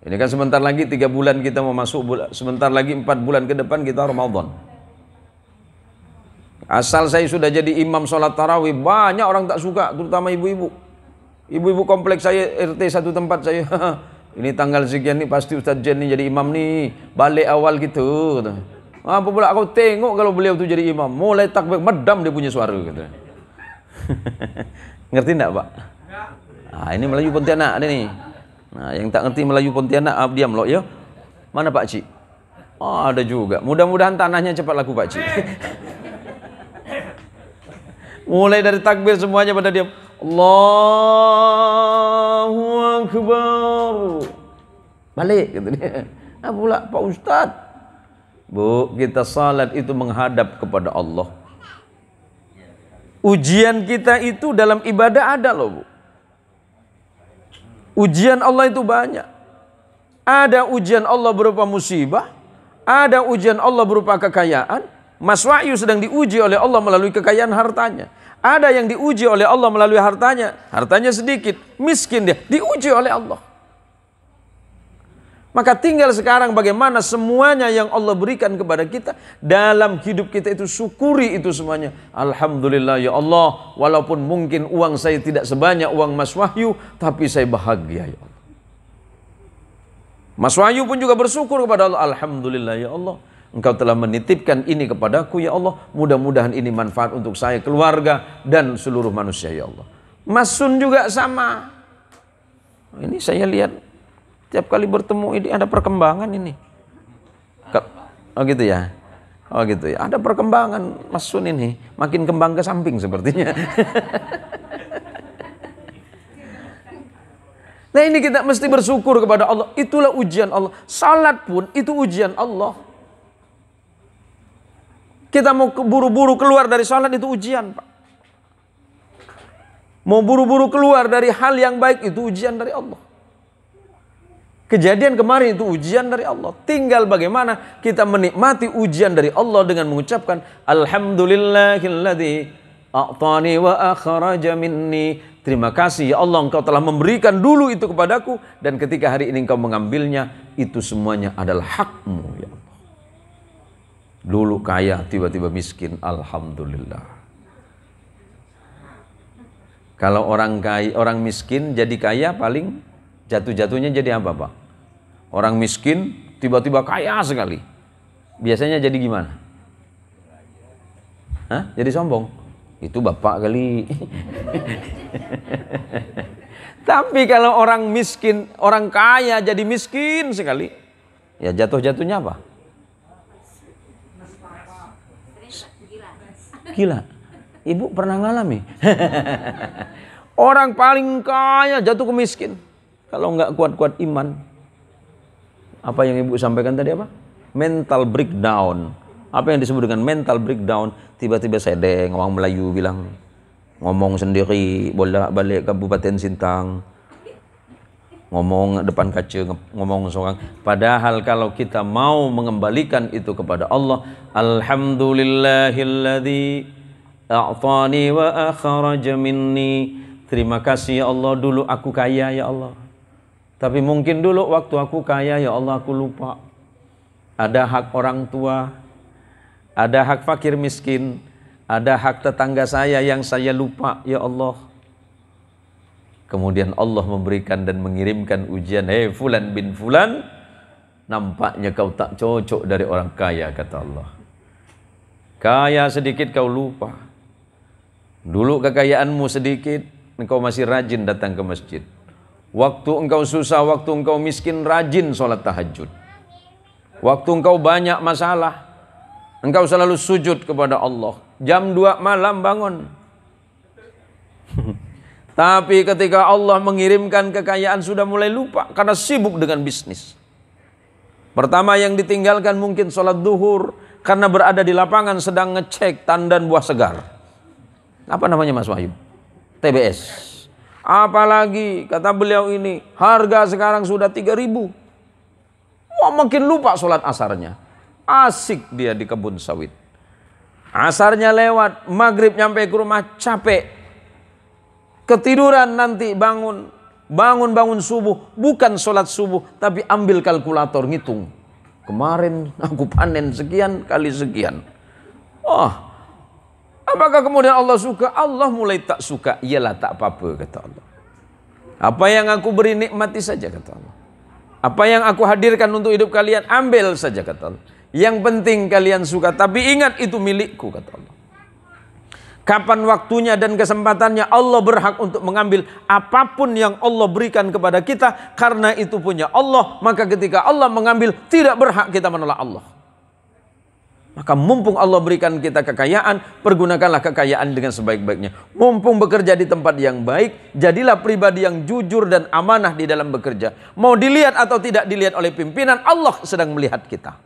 Ini kan sebentar lagi 3 bulan kita mau masuk, sebentar lagi 4 bulan ke depan kita Ramadan. Asal saya sudah jadi imam sholat tarawih, banyak orang tak suka, terutama ibu-ibu. Ibu-ibu kompleks saya, RT satu tempat saya. Ini tanggal sekian nih pasti Ustadz Jen nih jadi imam nih. Balik awal gitu. Apa pula kau tengok kalau beliau tuh jadi imam. Mulai takbir medam dia punya suara gitu. Ngerti enggak, Pak? Nah, ini Melayu Pontianak ada nih. Nah, yang tak ngerti Melayu Pontianak diam loh ya. Mana Pak Cik? Oh, ada juga. Mudah-mudahan tanahnya cepat laku Pak Cik. Mulai dari takbir semuanya pada diam. Allahu Akbar. Balik gitu dia. Nah pula Pak Ustadz. Bu, kita salat itu menghadap kepada Allah. Ujian kita itu dalam ibadah ada loh, Bu. Ujian Allah itu banyak. Ada ujian Allah berupa musibah, ada ujian Allah berupa kekayaan. Mas Wahyu sedang diuji oleh Allah melalui kekayaan hartanya. Ada yang diuji oleh Allah melalui hartanya, hartanya sedikit, miskin dia, diuji oleh Allah. Maka tinggal sekarang bagaimana semuanya yang Allah berikan kepada kita dalam hidup kita itu syukuri itu semuanya. Alhamdulillah ya Allah, walaupun mungkin uang saya tidak sebanyak uang Mas Wahyu, tapi saya bahagia ya Allah. Mas Wahyu pun juga bersyukur kepada Allah. Alhamdulillah ya Allah, Engkau telah menitipkan ini kepadaku ya Allah. Mudah-mudahan ini manfaat untuk saya, keluarga, dan seluruh manusia ya Allah. Mas Sun juga sama. Ini saya lihat tiap kali bertemu ini ada perkembangan ini. Oh gitu ya. Oh gitu ya. Ada perkembangan Mas Sun ini. Makin kembang ke samping sepertinya. Nah ini kita mesti bersyukur kepada Allah. Itulah ujian Allah. Salat pun itu ujian Allah. Kita mau buru-buru keluar dari sholat itu ujian, Pak. Mau buru-buru keluar dari hal yang baik itu ujian dari Allah. Kejadian kemarin itu ujian dari Allah. Tinggal bagaimana kita menikmati ujian dari Allah dengan mengucapkan Alhamdulillahilladzi a'tani wa akhraja minni. Terima kasih ya Allah, Engkau telah memberikan dulu itu kepadaku, dan ketika hari ini Engkau mengambilnya, itu semuanya adalah hakmu ya Allah. Dulu kaya, tiba-tiba miskin, alhamdulillah. Kalau orang kaya, orang miskin jadi kaya, paling jatuh-jatuhnya jadi apa, Pak? Orang miskin tiba-tiba kaya sekali. Biasanya jadi gimana? Hah? Jadi sombong. Itu bapak kali. Tapi kalau orang miskin, orang kaya jadi miskin sekali, ya jatuh-jatuhnya apa? Gila. Ibu pernah ngalami? Orang paling kaya jatuh ke miskin. Kalau nggak kuat-kuat iman. Apa yang ibu sampaikan tadi apa? Mental breakdown. Apa yang disebut dengan mental breakdown? Tiba-tiba sedeng, orang Melayu bilang, ngomong sendiri, bolak-balik Kabupaten Sintang, ngomong depan kaca, ngomong seorang. Padahal kalau kita mau mengembalikan itu kepada Allah, Alhamdulillahilladzi a'tani wa akhraja minni. Terima kasih ya Allah, dulu aku kaya ya Allah. Tapi mungkin dulu waktu aku kaya ya Allah aku lupa. Ada hak orang tua, ada hak fakir miskin, ada hak tetangga saya yang saya lupa ya Allah. Kemudian Allah memberikan dan mengirimkan ujian. Hei fulan bin fulan, nampaknya kau tak cocok dari orang kaya, kata Allah. Kaya sedikit kau lupa. Dulu kekayaanmu sedikit, engkau masih rajin datang ke masjid. Waktu engkau susah, waktu engkau miskin, rajin sholat tahajud. Waktu engkau banyak masalah, engkau selalu sujud kepada Allah. Jam 2 malam bangun. Tapi ketika Allah mengirimkan kekayaan sudah mulai lupa karena sibuk dengan bisnis. Pertama yang ditinggalkan mungkin sholat duhur karena berada di lapangan sedang ngecek tandan buah segar. Apa namanya Mas Wahyu? TBS. Apalagi kata beliau ini harga sekarang sudah 3.000. Wah, makin lupa sholat asarnya. Asik dia di kebun sawit. Asarnya lewat, maghrib nyampe ke rumah capek. Ketiduran nanti bangun subuh. Bukan sholat subuh, tapi ambil kalkulator ngitung. Kemarin aku panen sekian kali sekian. Oh, apakah kemudian Allah suka? Allah mulai tak suka. Iyalah tak apa-apa, kata Allah. Apa yang aku beri nikmati saja, kata Allah. Apa yang aku hadirkan untuk hidup kalian, ambil saja, kata Allah. Yang penting kalian suka, tapi ingat itu milikku, kata Allah. Kapan waktunya dan kesempatannya, Allah berhak untuk mengambil apapun yang Allah berikan kepada kita, karena itu punya Allah. Maka ketika Allah mengambil, tidak berhak kita menolak Allah. Maka mumpung Allah berikan kita kekayaan, pergunakanlah kekayaan dengan sebaik-baiknya. Mumpung bekerja di tempat yang baik, jadilah pribadi yang jujur dan amanah di dalam bekerja. Mau dilihat atau tidak dilihat oleh pimpinan, Allah sedang melihat kita.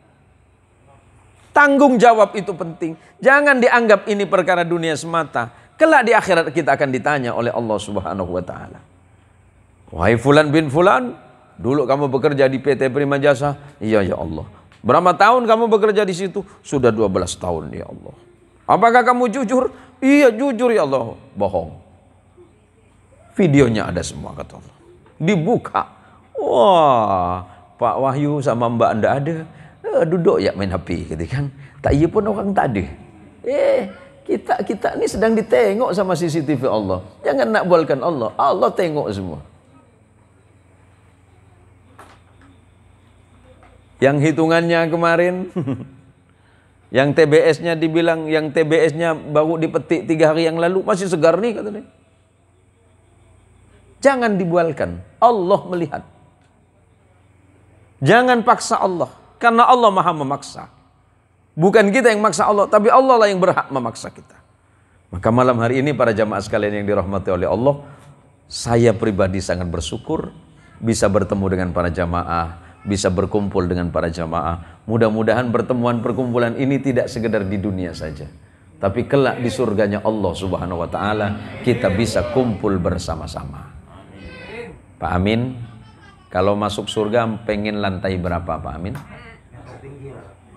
Tanggung jawab itu penting. Jangan dianggap ini perkara dunia semata. Kelak di akhirat kita akan ditanya oleh Allah Subhanahu wa taala. Wahai fulan bin fulan, dulu kamu bekerja di PT Prima Jasa? Iya ya Allah. Berapa tahun kamu bekerja di situ? Sudah 12 tahun ya Allah. Apakah kamu jujur? Iya jujur ya Allah. Bohong. Videonya ada semua, kata Allah. Dibuka. Wah, Pak Wahyu sama Mbak Anda ada. Duduk ya main HP gitu kan. Tak iya pun orang tak ada. Kita ni sedang ditengok sama CCTV Allah. Jangan nak bualkan Allah. Allah tengok semua. Yang hitungannya kemarin, yang TBS-nya dibilang, yang TBS-nya baru dipetik 3 hari yang lalu, masih segar nih katanya. Jangan dibualkan. Allah melihat. Jangan paksa Allah. Karena Allah maha memaksa. Bukan kita yang maksa Allah, tapi Allah lah yang berhak memaksa kita. Maka malam hari ini para jamaah sekalian yang dirahmati oleh Allah, saya pribadi sangat bersyukur bisa bertemu dengan para jamaah, bisa berkumpul dengan para jamaah. Mudah-mudahan pertemuan perkumpulan ini tidak sekedar di dunia saja, tapi kelak di surganya Allah Subhanahu wa taala kita bisa kumpul bersama-sama. Pak Amin, kalau masuk surga pengen lantai berapa Pak Amin?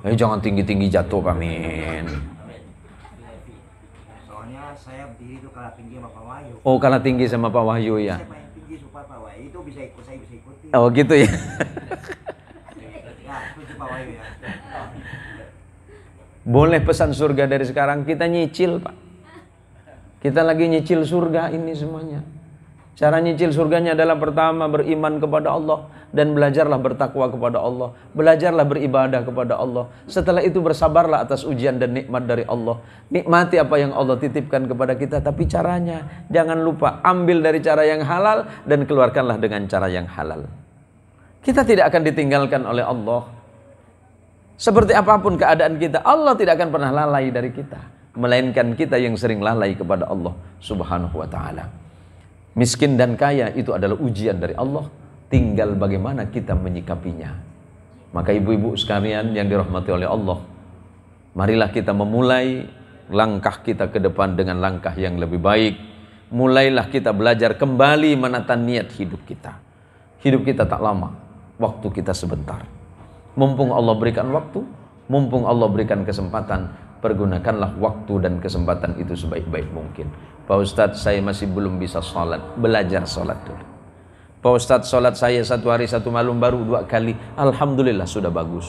Jangan tinggi-tinggi jatuh Pak Amin. Soalnya saya berdiri itu kalah tinggi sama Pak Wahyu. Oh, kalah tinggi sama Pak Wahyu ya. Saya pengen tinggi supaya Pak Wahyu itu bisa ikut, saya bisa ikuti. Oh gitu ya. Ya, setuju Pak Wahyu ya. Boleh pesan surga dari sekarang, kita nyicil Pak. Kita lagi nyicil surga ini semuanya. Cara nyicil surganya adalah pertama beriman kepada Allah dan belajarlah bertakwa kepada Allah. Belajarlah beribadah kepada Allah. Setelah itu bersabarlah atas ujian dan nikmat dari Allah. Nikmati apa yang Allah titipkan kepada kita, tapi caranya jangan lupa ambil dari cara yang halal dan keluarkanlah dengan cara yang halal. Kita tidak akan ditinggalkan oleh Allah. Seperti apapun keadaan kita, Allah tidak akan pernah lalai dari kita, melainkan kita yang sering lalai kepada Allah Subhanahu wa taala. Miskin dan kaya itu adalah ujian dari Allah, tinggal bagaimana kita menyikapinya. Maka ibu-ibu sekalian yang dirahmati oleh Allah, marilah kita memulai langkah kita ke depan dengan langkah yang lebih baik. Mulailah kita belajar kembali menata niat hidup kita. Hidup kita tak lama, waktu kita sebentar. Mumpung Allah berikan waktu, mumpung Allah berikan kesempatan, pergunakanlah waktu dan kesempatan itu sebaik-baik mungkin. Pak Ustadz, saya masih belum bisa sholat. Belajar sholat dulu. Pak Ustadz, sholat saya 1 hari 1 malam baru 2 kali. Alhamdulillah sudah bagus.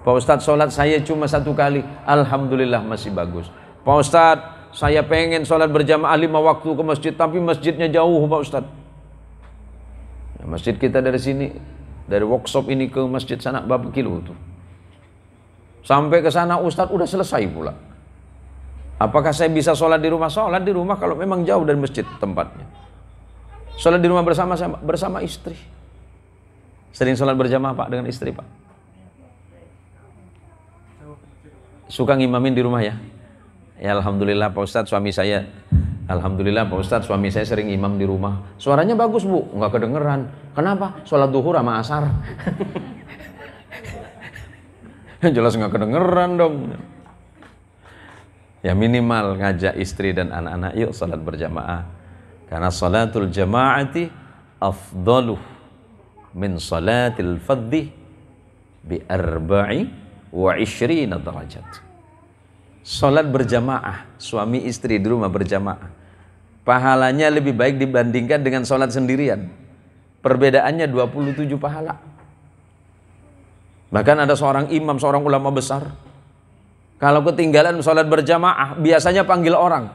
Pak Ustadz, sholat saya cuma 1 kali. Alhamdulillah masih bagus. Pak Ustadz, saya pengen sholat berjamaah 5 waktu ke masjid, tapi masjidnya jauh Pak Ustadz. Nah, masjid kita dari sini, dari workshop ini ke masjid sana berapa kilo tuh? Sampai ke sana Ustadz udah selesai pula. Apakah saya bisa sholat di rumah? Sholat di rumah kalau memang jauh dari masjid tempatnya. Sholat di rumah bersama istri. Sering sholat berjamaah Pak dengan istri Pak? Suka ngimamin di rumah ya? Ya Alhamdulillah Pak Ustadz, suami saya. Alhamdulillah Pak Ustadz, suami saya sering imam di rumah. Suaranya bagus Bu, nggak kedengeran. Kenapa? Sholat duhur sama asar. Jelas nggak kedengeran dong. Ya minimal ngajak istri dan anak-anak, yuk salat berjamaah. Karena salatul jama'ati afdaluh min salatil fadhi bi 24 derajat. Salat berjamaah, suami istri di rumah berjamaah, pahalanya lebih baik dibandingkan dengan salat sendirian. Perbedaannya 27 pahala. Bahkan ada seorang imam, seorang ulama besar, kalau ketinggalan sholat berjamaah, biasanya panggil orang.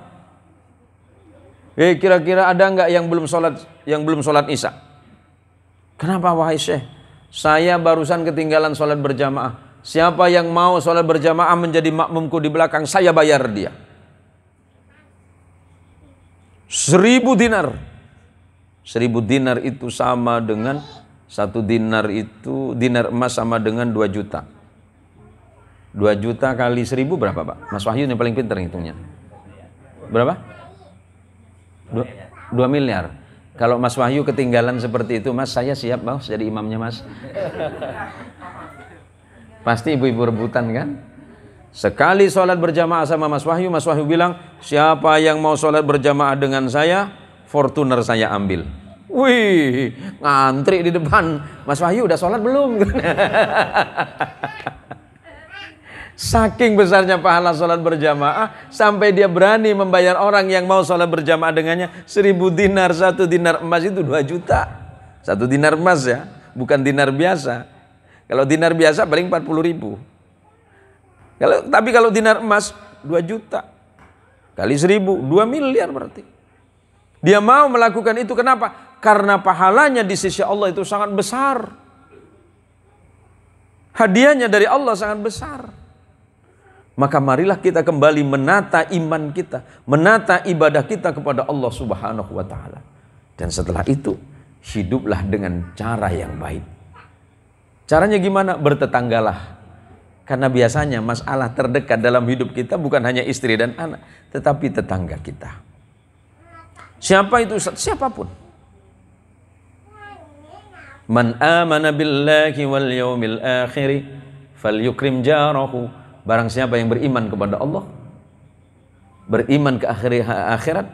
Kira-kira ada nggak yang belum sholat isya? Kenapa wahai Syekh? Saya barusan ketinggalan sholat berjamaah. Siapa yang mau sholat berjamaah menjadi makmumku di belakang, saya bayar dia. 1000 dinar. 1000 dinar itu sama dengan 1 dinar itu, dinar emas sama dengan 2 juta. 2 juta kali 1000 berapa Pak? Mas Wahyu yang paling pintar ngitungnya. Berapa? 2 miliar. Kalau Mas Wahyu ketinggalan seperti itu Mas, saya siap Mas jadi imamnya Mas. Pasti ibu-ibu rebutan kan? Sekali sholat berjamaah sama Mas Wahyu bilang, siapa yang mau sholat berjamaah dengan saya, Fortuner saya ambil. Wih, ngantri di depan. Mas Wahyu udah sholat belum? Saking besarnya pahala sholat berjamaah, sampai dia berani membayar orang yang mau sholat berjamaah dengannya 1000 dinar. 1 dinar emas itu 2 juta. 1 dinar emas ya, bukan dinar biasa. Kalau dinar biasa paling 40.000. Tapi kalau dinar emas 2 juta kali 1000, 2 miliar berarti. Dia mau melakukan itu, kenapa? Karena pahalanya di sisi Allah itu sangat besar. Hadiahnya dari Allah sangat besar. Maka marilah kita kembali menata iman kita, menata ibadah kita kepada Allah Subhanahu wa taala. Dan setelah itu, hiduplah dengan cara yang baik. Caranya gimana? Bertetanggalah. Karena biasanya masalah terdekat dalam hidup kita bukan hanya istri dan anak, tetapi tetangga kita. Siapa itu? Siapapun. Man amana billahi wal yawmil akhir falyukrim jarahu. Barang siapa yang beriman kepada Allah, beriman ke akhirat,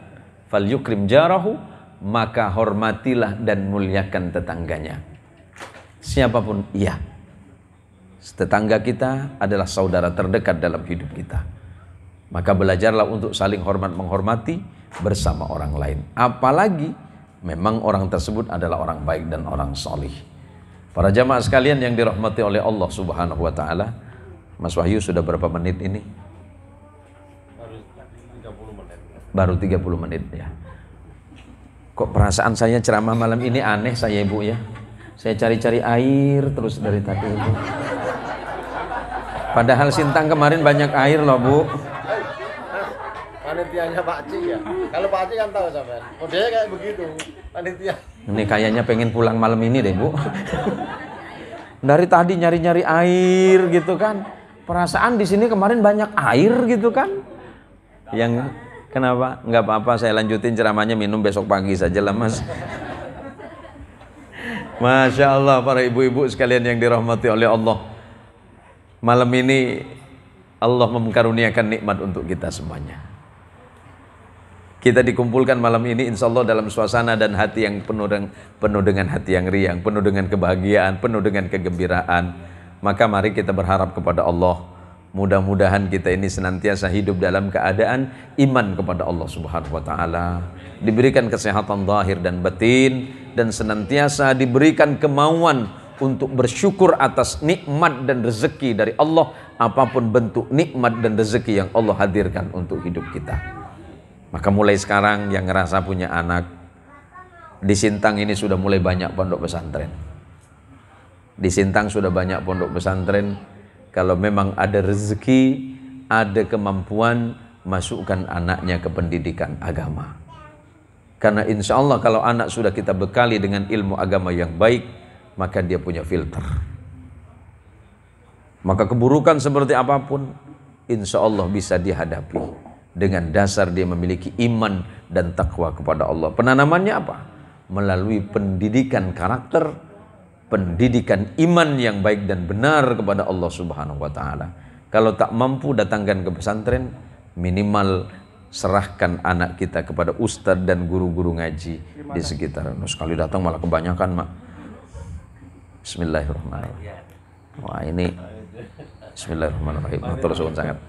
falyukrim jarahu, maka hormatilah dan muliakan tetangganya. Siapapun ia, tetangga kita adalah saudara terdekat dalam hidup kita. Maka belajarlah untuk saling hormat menghormati bersama orang lain. Apalagi memang orang tersebut adalah orang baik dan orang salih. Para jamaah sekalian yang dirahmati oleh Allah Subhanahu wa taala, Mas Wahyu sudah berapa menit ini? Baru 30 menit ya. Kok perasaan saya ceramah malam ini aneh saya Ibu ya. Saya cari-cari air terus dari tadi Ibu. Padahal Sintang kemarin banyak air loh Bu. Panitianya Pak Cik ya. Kalau Pak Cik kan tahu sampean. Modelnya kayak begitu. Panitia. Ini kayaknya pengen pulang malam ini deh Bu. Dari tadi nyari-nyari air gitu kan. Perasaan di sini kemarin banyak air gitu kan. Yang kenapa? Nggak apa-apa, saya lanjutin ceramahnya, minum besok pagi saja lah Mas. Masya Allah para ibu-ibu sekalian yang dirahmati oleh Allah. Malam ini Allah memkaruniakan nikmat untuk kita semuanya. Kita dikumpulkan malam ini insya Allah dalam suasana dan hati yang penuh dengan hati yang riang, penuh dengan kebahagiaan, penuh dengan kegembiraan. Maka mari kita berharap kepada Allah, mudah-mudahan kita ini senantiasa hidup dalam keadaan iman kepada Allah Subhanahu wa taala, diberikan kesehatan zahir dan batin, dan senantiasa diberikan kemauan untuk bersyukur atas nikmat dan rezeki dari Allah, apapun bentuk nikmat dan rezeki yang Allah hadirkan untuk hidup kita. Maka mulai sekarang yang ngerasa punya anak, di Sintang ini sudah mulai banyak pondok pesantren. Di Sintang sudah banyak pondok pesantren. Kalau memang ada rezeki, ada kemampuan, masukkan anaknya ke pendidikan agama. Karena insya Allah kalau anak sudah kita bekali dengan ilmu agama yang baik, maka dia punya filter. Maka keburukan seperti apapun, insya Allah bisa dihadapi dengan dasar dia memiliki iman dan takwa kepada Allah. Penanamannya apa? Melalui pendidikan karakter, pendidikan iman yang baik dan benar kepada Allah Subhanahu wa taala. Kalau tak mampu datangkan ke pesantren, minimal serahkan anak kita kepada ustadz dan guru-guru ngaji di sekitar. Sekali datang malah kebanyakan, Mak. Bismillahirrahmanirrahim. Wah, ini Bismillahirrahmanirrahim. Matur suwun sangat.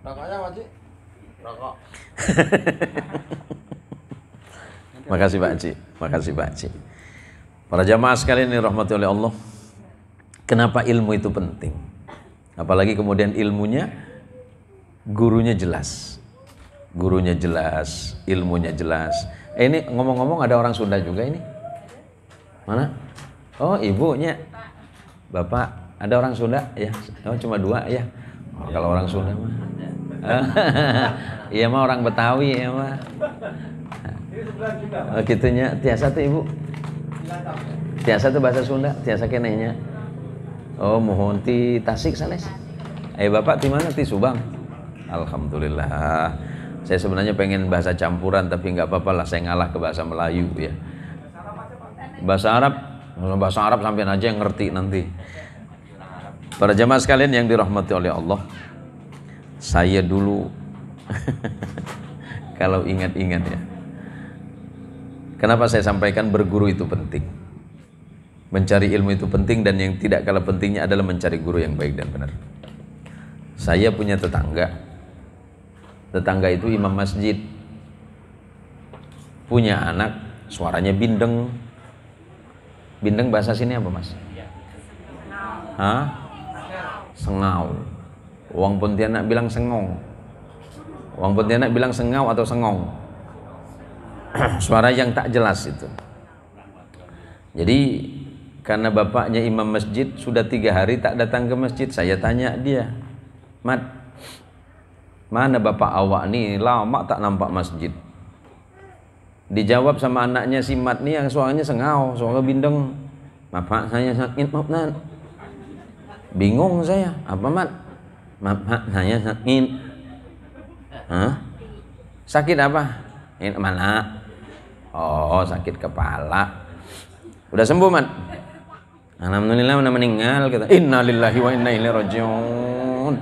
Rokoknya Pak Cik? Rokok. Makasih Pak Haji, makasih Pak Haji. Para jamaah sekalian yang dirahmati oleh Allah, kenapa ilmu itu penting? Apalagi kemudian ilmunya, gurunya jelas, ilmunya jelas. Ini ngomong-ngomong ada orang Sunda juga ini. Mana? Oh ibunya, bapak ada orang Sunda ya? Oh cuma 2 ya? Oh, kalau orang Sunda mah, iya mah orang Betawi ya mah. Oh gitunya, tiasa tuh ibu. Tiasa tuh bahasa Sunda, tiasa kenehnya. Oh mohon ti Tasik sanes. Bapak di mana? Ti Subang. Alhamdulillah. Saya sebenarnya pengen bahasa campuran tapi nggak apa-apa lah, saya ngalah ke bahasa Melayu ya. Bahasa Arab sampai aja yang ngerti nanti. Para jamaah sekalian yang dirahmati oleh Allah, saya dulu kalau ingat-ingat ya, kenapa saya sampaikan berguru itu penting, mencari ilmu itu penting, dan yang tidak kalah pentingnya adalah mencari guru yang baik dan benar. Saya punya tetangga itu imam masjid, punya anak suaranya bindeng. Bindeng bahasa sini apa Mas? Hah? Sengau. Wong Pontianak bilang sengong. Wong Pontianak bilang sengau atau sengong. Suara yang tak jelas itu. Jadi karena bapaknya imam masjid, sudah 3 hari tak datang ke masjid. Saya tanya dia, Mat, mana bapak awak nih, lama tak nampak masjid. Dijawab sama anaknya si Mat nih yang suaranya sengau, suara bindeng. Bapak saya sakit, maaf Nan. Bingung saya, apa Mat? Bapak saya sakit. Hah? Sakit apa? Ini mana? Oh sakit kepala. Udah sembuh, Man? Alhamdulillah udah meninggal, kata. Innalillahi wa inna ilaihi rajiun.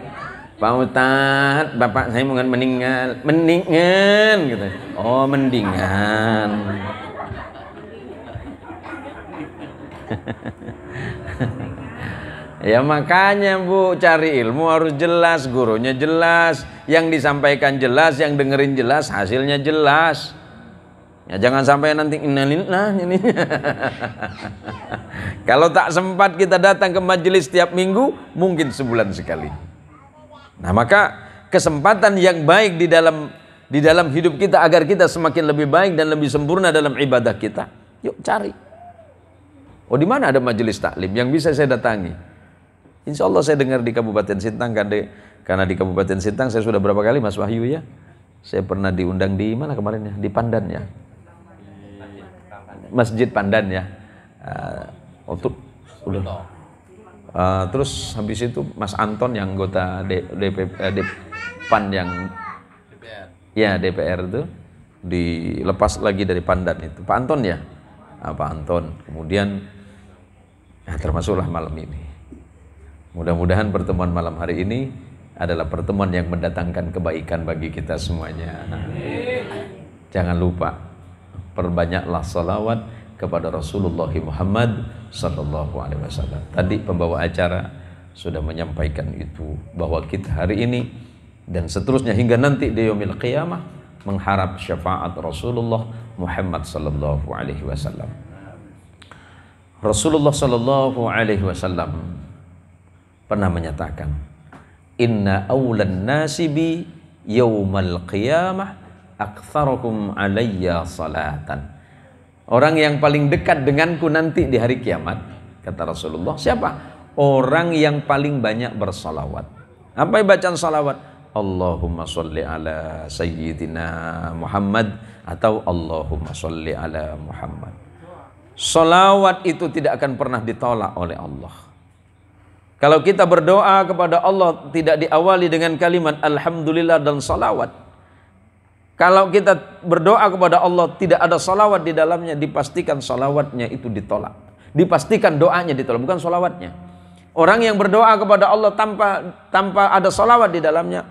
Pak Ustadz, bapak saya mau meninggal. Mendingan, gitu. Oh, mendingan. Ya makanya Bu, cari ilmu harus jelas, gurunya jelas, yang disampaikan jelas, yang dengerin jelas, hasilnya jelas. Ya jangan sampai nanti innalillah ini. Kalau tak sempat kita datang ke majelis setiap minggu, mungkin sebulan sekali. Nah, maka kesempatan yang baik di dalam hidup kita agar kita semakin lebih baik dan lebih sempurna dalam ibadah kita. Yuk cari. Oh, di mana ada majelis taklim yang bisa saya datangi? Insya Allah saya dengar di Kabupaten Sintang, karena di Kabupaten Sintang saya sudah berapa kali, Mas Wahyu ya. Saya pernah diundang di mana kemarin ya? Di Pandan ya. Masjid Pandan ya. Terus habis itu Mas Anton yang anggota PAN yang DPR itu dilepas lagi dari Pandan itu. Pak Anton ya. Pak Anton. Kemudian termasuklah malam ini. Mudah-mudahan pertemuan malam hari ini adalah pertemuan yang mendatangkan kebaikan bagi kita semuanya. Jangan lupa, perbanyaklah salawat kepada Rasulullah Muhammad sallallahu alaihi wasallam. Tadi pembawa acara sudah menyampaikan itu, bahwa kita hari ini dan seterusnya hingga nanti di yaumil qiyamah mengharap syafaat Rasulullah Muhammad sallallahu alaihi wasallam. Rasulullah sallallahu alaihi wasallam pernah menyatakan, inna awlan nasibi yaumal qiyamah aktsarukum alayya salatan. Orang yang paling dekat denganku nanti di hari kiamat, kata Rasulullah, siapa? Orang yang paling banyak bersalawat. Apa bacaan salawat? Allahumma sholli ala sayyidina Muhammad atau Allahumma sholli ala Muhammad. Salawat itu tidak akan pernah ditolak oleh Allah. Kalau kita berdoa kepada Allah tidak diawali dengan kalimat alhamdulillah dan salawat. Kalau kita berdoa kepada Allah tidak ada salawat di dalamnya, dipastikan salawatnya itu ditolak. Dipastikan doanya ditolak, bukan salawatnya. Orang yang berdoa kepada Allah tanpa ada salawat di dalamnya,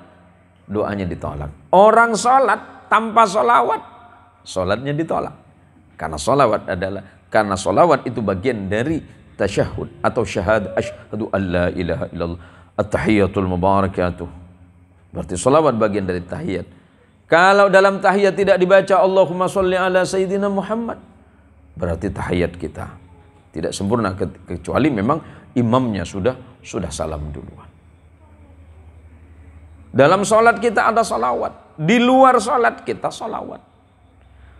doanya ditolak. Orang salat tanpa salawat, salatnya ditolak. Karena salawat itu bagian dari tasyahud atau syahad, asyhadu an la ilaha illallah, at-tahiyatul mubarakatuh. Berarti salawat bagian dari tahiyat. Kalau dalam tahiyat tidak dibaca Allahumma sholli ala sayyidina Muhammad, berarti tahiyat kita tidak sempurna, kecuali memang imamnya sudah salam duluan. Dalam salat kita ada salawat, di luar salat kita salawat.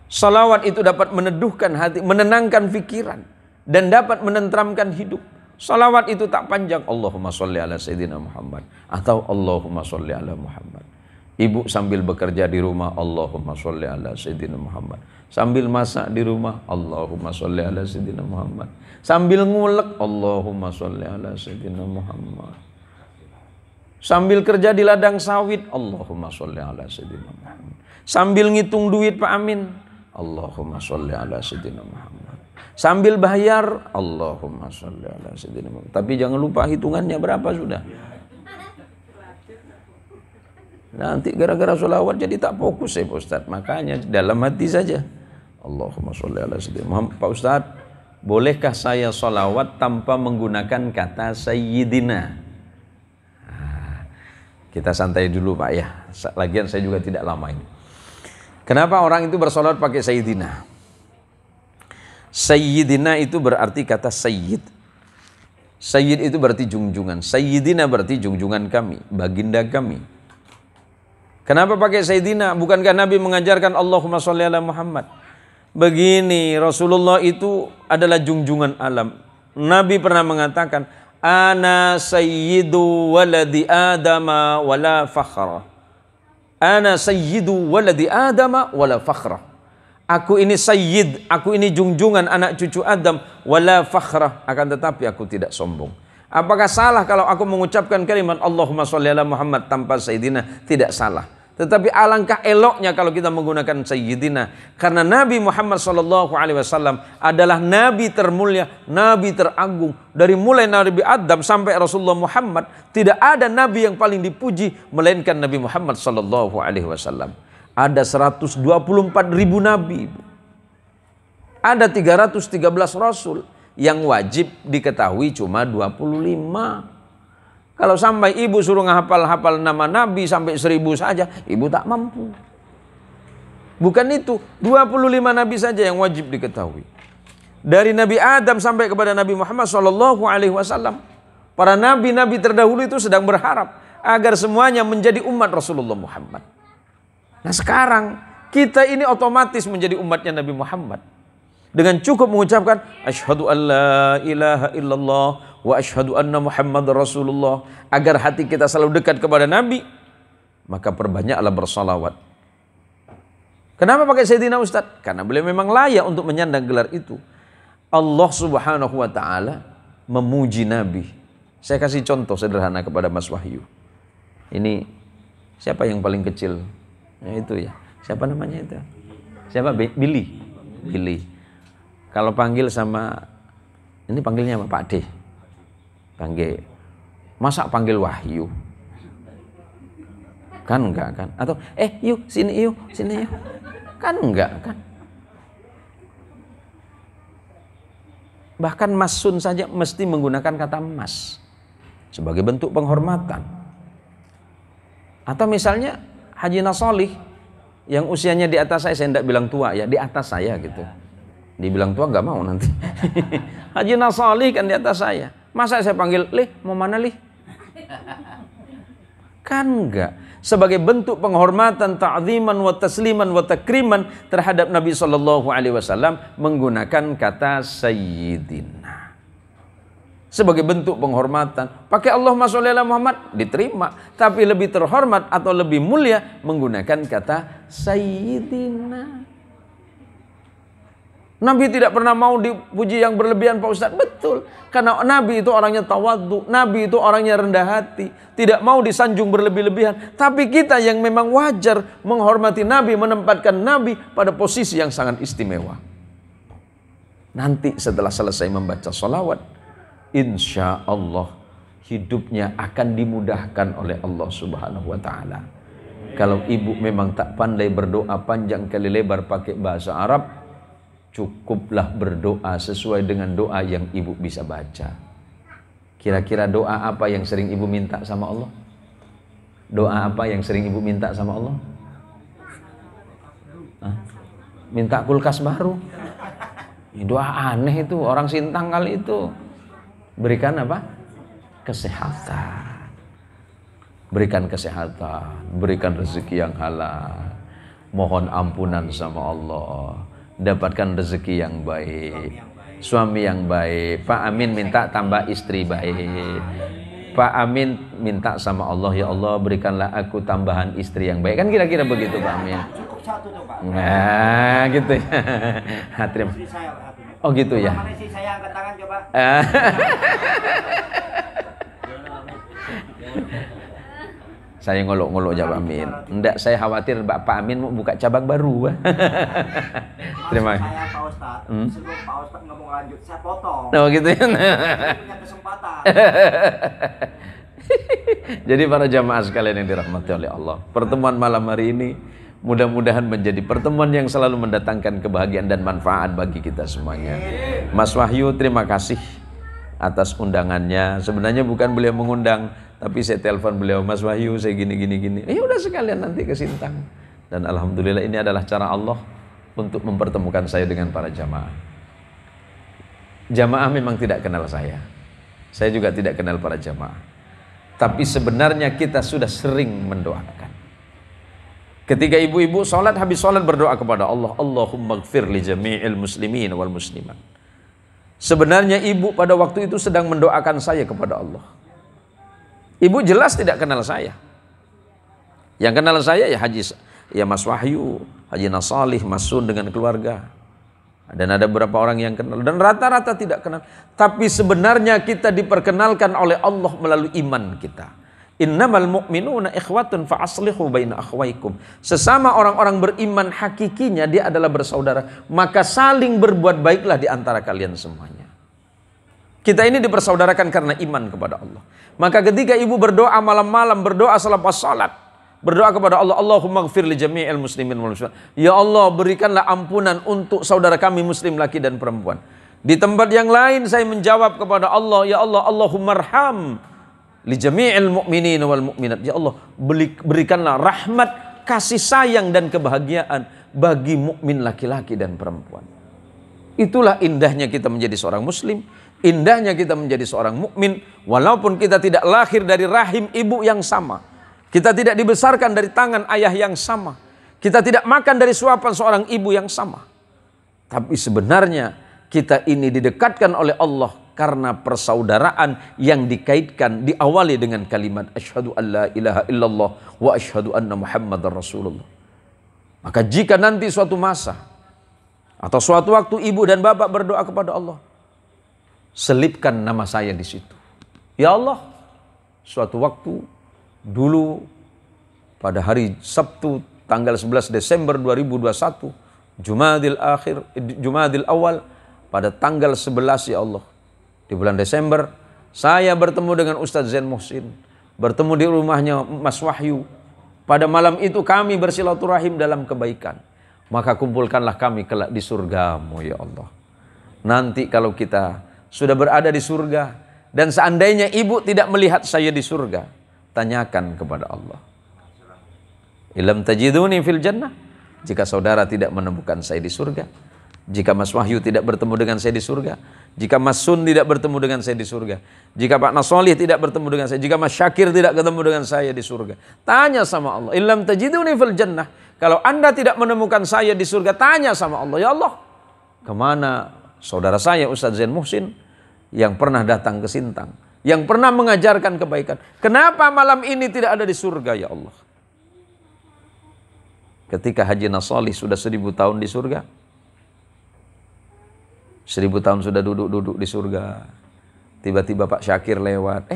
Salawat itu dapat meneduhkan hati, menenangkan pikiran, dan dapat menenteramkan hidup. Salawat itu tak panjang, Allahumma sholli ala sayyidina Muhammad atau Allahumma sholli ala Muhammad. Ibu sambil bekerja di rumah, Allahumma sholli ala sayyidina Muhammad. Sambil masak di rumah, Allahumma sholli ala sayyidina Muhammad. Sambil ngulek, Allahumma sholli ala sayyidina Muhammad. Sambil kerja di ladang sawit, Allahumma sholli ala sayyidina Muhammad. Sambil ngitung duit Pak Amin, Allahumma sholli ala sayyidina Muhammad. Sambil bayar, Allahumma sholli ala sayyidina Muhammad. Tapi jangan lupa hitungannya berapa sudah. Nanti gara-gara sholawat jadi tak fokus Pak Ustadz. Makanya dalam hati saja, Allahumma sholli ala sayyidina Muhammad. Pak Ustadz, bolehkah saya sholawat tanpa menggunakan kata sayyidina? Kita santai dulu Pak ya. Lagian saya juga tidak lama ini. Kenapa orang itu bersolawat pakai sayyidina? Sayyidina itu berarti kata sayyid. Sayyid itu berarti junjungan. Sayyidina berarti junjungan kami, baginda kami. Kenapa pakai sayyidina? Bukankah Nabi mengajarkan Allahumma sholli ala Muhammad? Begini, Rasulullah itu adalah junjungan alam. Nabi pernah mengatakan, ana sayyidu waladi adama wala fakhra. Ana sayyidu waladi adama wala fakhra. Aku ini sayyid, aku ini junjungan anak cucu Adam, wala fakhra, akan tetapi aku tidak sombong. Apakah salah kalau aku mengucapkan kalimat Allahumma sholli ala Muhammad tanpa sayyidina? Tidak salah. Tetapi alangkah eloknya kalau kita menggunakan Sayyidina, karena Nabi Muhammad SAW adalah Nabi termulia, Nabi teragung. Dari mulai Nabi Adam sampai Rasulullah Muhammad, tidak ada Nabi yang paling dipuji melainkan Nabi Muhammad SAW. Ada 124.000 Nabi, ada 313 Rasul, yang wajib diketahui cuma 25. Kalau sampai ibu suruh ngehafal-hafal nama Nabi sampai 1000 saja, ibu tak mampu. Bukan itu, 25 Nabi saja yang wajib diketahui. Dari Nabi Adam sampai kepada Nabi Muhammad SAW, para nabi-nabi terdahulu itu sedang berharap agar semuanya menjadi umat Rasulullah Muhammad. Nah sekarang, kita ini otomatis menjadi umatnya Nabi Muhammad. Dengan cukup mengucapkan asyhadu an la ilaha illallah wa asyhadu anna Muhammad Rasulullah, agar hati kita selalu dekat kepada Nabi, maka perbanyaklah bersalawat. Kenapa pakai Sayyidina Ustaz? Karena beliau memang layak untuk menyandang gelar itu. Allah Subhanahu wa taala memuji Nabi. Saya kasih contoh sederhana kepada Mas Wahyu. Ini siapa yang paling kecil? Ya itu ya. Siapa namanya itu? Siapa? Billy. Billy. Kalau panggil sama, ini panggilnya apa? Pak D. Panggil. Masa panggil Wahyu? Kan enggak kan? Atau yuk sini yuk, sini yuk. Kan enggak kan? Bahkan Mas Sun saja mesti menggunakan kata Mas sebagai bentuk penghormatan. Atau misalnya Haji Nasolih yang usianya di atas saya tidak bilang tua ya, di atas saya gitu. Dibilang tua nggak mau nanti. Haji Nasolih kan di atas saya. Masa saya panggil, Lih, mau mana Lih? Kan enggak. Sebagai bentuk penghormatan, ta'ziman wa tasliman wa takriman terhadap Nabi SAW menggunakan kata Sayyidina. Sebagai bentuk penghormatan. Pakai Allahumma sholli ala Muhammad, diterima. Tapi lebih terhormat atau lebih mulia menggunakan kata Sayyidina. Nabi tidak pernah mau dipuji yang berlebihan Pak Ustadz. Betul. Karena Nabi itu orangnya tawadhu. Nabi itu orangnya rendah hati. Tidak mau disanjung berlebih-lebihan. Tapi kita yang memang wajar menghormati Nabi, menempatkan Nabi pada posisi yang sangat istimewa. Nanti setelah selesai membaca sholawat, insya Allah hidupnya akan dimudahkan oleh Allah Subhanahu wa ta'ala. Kalau ibu memang tak pandai berdoa panjang kali lebar pakai bahasa Arab, cukuplah berdoa sesuai dengan doa yang ibu bisa baca. Kira-kira doa apa yang sering ibu minta sama Allah? Doa apa yang sering ibu minta sama Allah? Hah? Minta kulkas baru. Doa aneh itu, orang Sintang kali itu. Berikan apa? Kesehatan. Berikan kesehatan, berikan rezeki yang halal. Mohon ampunan sama Allah. Dapatkan rezeki yang baik, suami yang baik. Pak Amin minta tambah istri baik. Pak Amin minta sama Allah, ya Allah berikanlah aku tambahan istri yang baik. Kan kira-kira begitu Pak Amin. Cukup satu tuh Pak. Nah gitu ya. Terima. Oh gitu ya. Mana sih saya angkat tangan coba. Saya ngolok-ngolok jawab Amin. Enggak, saya khawatir Pak Amin mau buka cabang baru. Terima kasih. Saya Pak Ustadz, sebelum Pak Ustadz ngomong lanjut, saya potong. Oh gitu ya. Saya punya kesempatan. Jadi para jamaah sekalian yang dirahmati oleh Allah, pertemuan malam hari ini mudah-mudahan menjadi pertemuan yang selalu mendatangkan kebahagiaan dan manfaat bagi kita semuanya. Mas Wahyu, terima kasih atas undangannya. Sebenarnya bukan beliau mengundang, tapi saya telepon beliau, Mas Wahyu saya gini. Ya udah sekalian nanti ke Sintang. Dan alhamdulillah ini adalah cara Allah untuk mempertemukan saya dengan para jamaah. Jamaah memang tidak kenal saya. Saya juga tidak kenal para jamaah. Tapi sebenarnya kita sudah sering mendoakan. Ketika ibu-ibu sholat, habis sholat berdoa kepada Allah, Allahumma gfir li jami'il muslimin wal muslimat. Sebenarnya ibu pada waktu itu sedang mendoakan saya kepada Allah. Ibu jelas tidak kenal saya. Yang kenal saya ya Mas Wahyu, Haji Nasolih, Mas Sun dengan keluarga. Dan ada beberapa orang yang kenal. Dan rata-rata tidak kenal. Tapi sebenarnya kita diperkenalkan oleh Allah melalui iman kita. Innamal mu'minuna ikhwatun fa aslihu baina akhwaikum. Sesama orang-orang beriman hakikinya dia adalah bersaudara, maka saling berbuat baiklah di antara kalian semuanya. Kita ini dipersaudarakan karena iman kepada Allah. Maka ketika ibu berdoa malam-malam, berdoa selepas salat, berdoa kepada Allah, Allahumma ghfir li jami'il muslimin wal muslimat. Ya Allah, berikanlah ampunan untuk saudara kami muslim laki dan perempuan. Di tempat yang lain saya menjawab kepada Allah, ya Allah, Allahummarham li jami'il mu'minin wal mu'minat. Ya Allah, berikanlah rahmat, kasih sayang dan kebahagiaan bagi mukmin laki-laki dan perempuan. Itulah indahnya kita menjadi seorang muslim, indahnya kita menjadi seorang mukmin, walaupun kita tidak lahir dari rahim ibu yang sama. Kita tidak dibesarkan dari tangan ayah yang sama. Kita tidak makan dari suapan seorang ibu yang sama. Tapi sebenarnya kita ini didekatkan oleh Allah karena persaudaraan yang dikaitkan, diawali dengan kalimat asyhadu an la ilaha illallah wa asyhadu anna muhammadar rasulullah. Maka jika nanti suatu masa atau suatu waktu ibu dan bapak berdoa kepada Allah, selipkan nama saya di situ. Ya Allah, suatu waktu dulu pada hari Sabtu tanggal 11 Desember 2021, Jumadil Awal, pada tanggal 11 ya Allah, di bulan Desember, saya bertemu dengan Ustadz Zain Muhsin, bertemu di rumahnya Mas Wahyu. Pada malam itu kami bersilaturahim dalam kebaikan. Maka kumpulkanlah kami kelak di surgamu ya Allah. Nanti kalau kita sudah berada di surga, dan seandainya ibu tidak melihat saya di surga, tanyakan kepada Allah. Ilam tajiduni fil jannah. Jika saudara tidak menemukan saya di surga, jika Mas Wahyu tidak bertemu dengan saya di surga, jika Mas Sun tidak bertemu dengan saya di surga, jika Pak Nasolih tidak bertemu dengan saya, jika Mas Syakir tidak ketemu dengan saya di surga, tanya sama Allah. Ilam tajiduni fil jannah. Kalau anda tidak menemukan saya di surga, tanya sama Allah. Ya Allah, kemana saudara saya Ustadz Zain Muhsin yang pernah datang ke Sintang, yang pernah mengajarkan kebaikan? Kenapa malam ini tidak ada di surga ya Allah? Ketika Haji Nasolih sudah 1000 tahun di surga, 1000 tahun sudah duduk-duduk di surga. Tiba-tiba Pak Syakir lewat.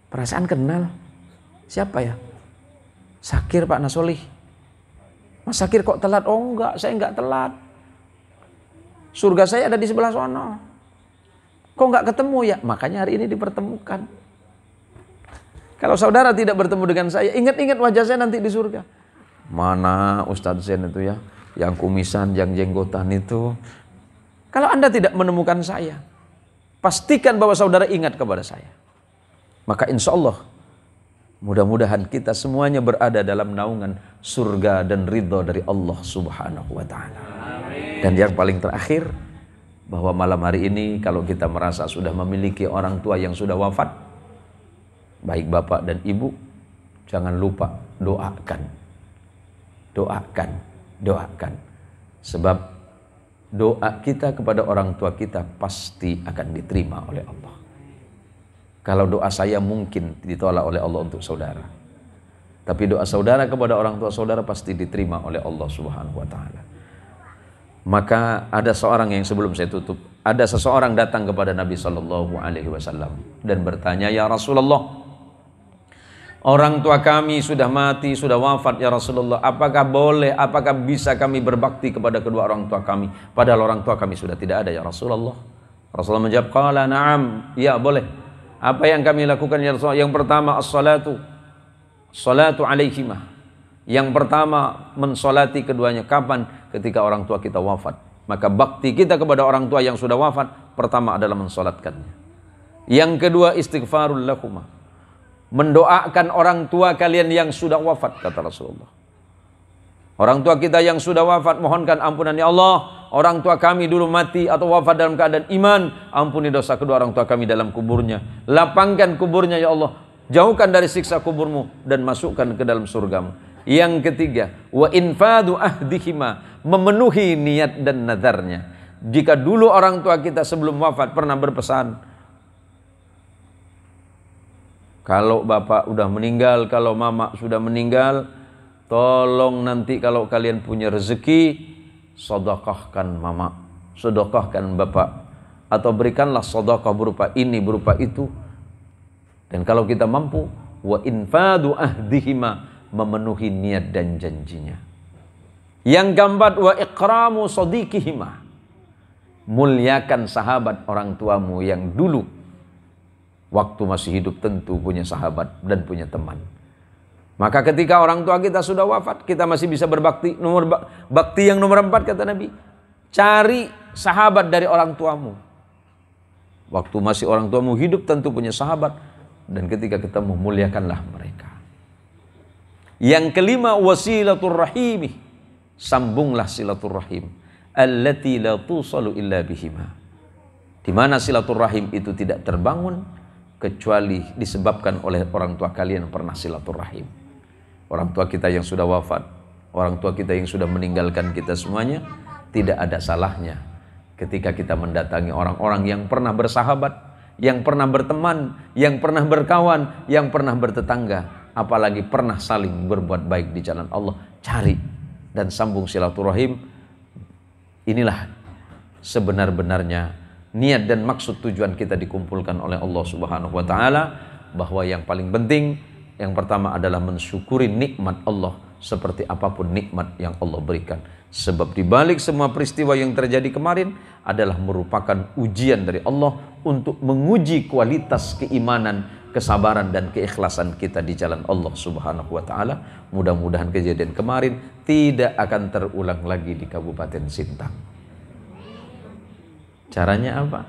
Perasaan kenal. Siapa ya? Syakir Pak Nasolih. Mas Syakir kok telat? Oh enggak, saya enggak telat. Surga saya ada di sebelah sana. Kok enggak ketemu ya? Makanya hari ini dipertemukan. Kalau saudara tidak bertemu dengan saya, ingat-ingat wajah saya nanti di surga. Mana Ustadz Zain itu ya? Yang kumisan, yang jenggotan itu. Kalau anda tidak menemukan saya, pastikan bahwa saudara ingat kepada saya. Maka insya Allah, mudah-mudahan kita semuanya berada dalam naungan surga dan ridho dari Allah Subhanahu wa Ta'ala. Dan yang paling terakhir, bahwa malam hari ini kalau kita merasa sudah memiliki orang tua yang sudah wafat, baik bapak dan ibu, jangan lupa doakan. Doakan. Sebab doa kita kepada orang tua kita pasti akan diterima oleh Allah. Kalau doa saya mungkin ditolak oleh Allah untuk saudara, tapi doa saudara kepada orang tua saudara pasti diterima oleh Allah Subhanahu wa Ta'ala. Maka ada seorang yang sebelum saya tutup, ada seseorang datang kepada Nabi Sallallahu Alaihi Wasallam dan bertanya, ya Rasulullah, orang tua kami sudah mati, sudah wafat ya Rasulullah. Apakah boleh, apakah bisa kami berbakti kepada kedua orang tua kami? Padahal orang tua kami sudah tidak ada ya Rasulullah. Rasulullah menjawab, qala na'am, ya boleh. Apa yang kami lakukan ya Rasulullah? Yang pertama as-salatu alaihimah. Yang pertama mensolati keduanya. Kapan? Ketika orang tua kita wafat. Maka bakti kita kepada orang tua yang sudah wafat, pertama adalah mensolatkannya. Yang kedua istighfarul lahumah, mendoakan orang tua kalian yang sudah wafat, kata Rasulullah. Orang tua kita yang sudah wafat, mohonkan ampunan ya Allah. Orang tua kami dulu mati atau wafat dalam keadaan iman, ampuni dosa kedua orang tua kami dalam kuburnya. Lapangkan kuburnya ya Allah. Jauhkan dari siksa kuburmu dan masukkan ke dalam surgamu. Yang ketiga, wa infadu ahdihima, memenuhi niat dan nadarnya. Jika dulu orang tua kita sebelum wafat pernah berpesan, kalau bapak udah meninggal, kalau mama sudah meninggal, tolong nanti kalau kalian punya rezeki, sedekahkan mama, sedekahkan bapak, atau berikanlah sedekah berupa ini, berupa itu. Dan kalau kita mampu, wa infadu ahdihima, memenuhi niat dan janjinya. Yang keempat, wa ikramu sadiqihima, muliakan sahabat orang tuamu yang dulu waktu masih hidup tentu punya sahabat dan punya teman. Maka ketika orang tua kita sudah wafat, kita masih bisa berbakti. Bakti yang nomor 4 kata Nabi, cari sahabat dari orang tuamu. Waktu masih orang tuamu hidup tentu punya sahabat, dan ketika ketemu muliakanlah mereka. Yang kelima, wasilaturrahimi, sambunglah silaturrahim, allati la tusalu illa bihima, di mana silaturrahim itu tidak terbangun kecuali disebabkan oleh orang tua kalian pernah silaturrahim. Orang tua kita yang sudah wafat, orang tua kita yang sudah meninggalkan kita semuanya, tidak ada salahnya ketika kita mendatangi orang-orang yang pernah bersahabat, yang pernah berteman, yang pernah berkawan, yang pernah bertetangga, apalagi pernah saling berbuat baik di jalan Allah. Cari dan sambung silaturahim. Inilah sebenar-benarnya niat dan maksud tujuan kita dikumpulkan oleh Allah Subhanahu wa taala, bahwa yang paling penting, yang pertama adalah mensyukuri nikmat Allah seperti apapun nikmat yang Allah berikan. Sebab dibalik semua peristiwa yang terjadi kemarin adalah merupakan ujian dari Allah untuk menguji kualitas keimanan, kesabaran dan keikhlasan kita di jalan Allah Subhanahu wa taala. Mudah-mudahan kejadian kemarin tidak akan terulang lagi di Kabupaten Sintang. Caranya apa?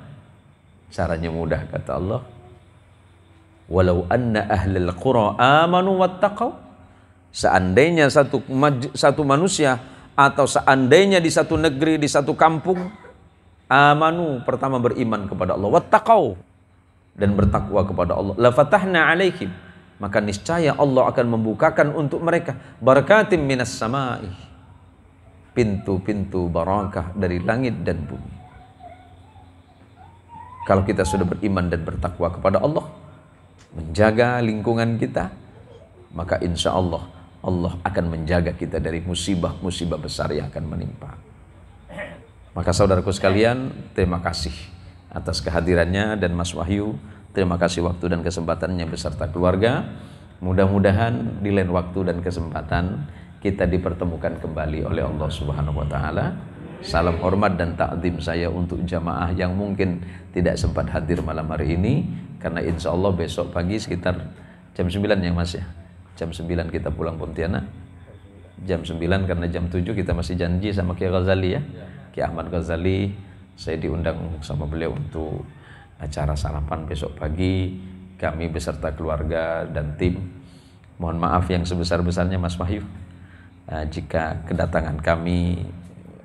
Caranya mudah kata Allah. Walau anna ahlal qura amanu wattaqau, seandainya satu manusia atau seandainya di satu negeri, di satu kampung, amanu, pertama beriman kepada Allah, wattaqau, dan bertakwa kepada Allah, la fatahna alaihim, maka niscaya Allah akan membukakan untuk mereka barakatim minas samai, pintu-pintu barakah dari langit dan bumi. Kalau kita sudah beriman dan bertakwa kepada Allah, menjaga lingkungan kita, maka insya Allah Allah akan menjaga kita dari musibah-musibah besar yang akan menimpa. Maka saudaraku sekalian, terima kasih atas kehadirannya, dan Mas Wahyu, terima kasih waktu dan kesempatannya beserta keluarga. Mudah-mudahan di lain waktu dan kesempatan kita dipertemukan kembali oleh Allah Subhanahu wa taala. Salam hormat dan takdim saya untuk jamaah yang mungkin tidak sempat hadir malam hari ini, karena insya Allah besok pagi sekitar jam 9 ya Mas ya. Jam 9 kita pulang Pontianak. Jam 9 karena jam 7 kita masih janji sama Kiai Ghazali ya. Kiai Ahmad Ghazali, saya diundang sama beliau untuk acara sarapan besok pagi. Kami beserta keluarga dan tim. Mohon maaf yang sebesar-besarnya Mas Wahyu, jika kedatangan kami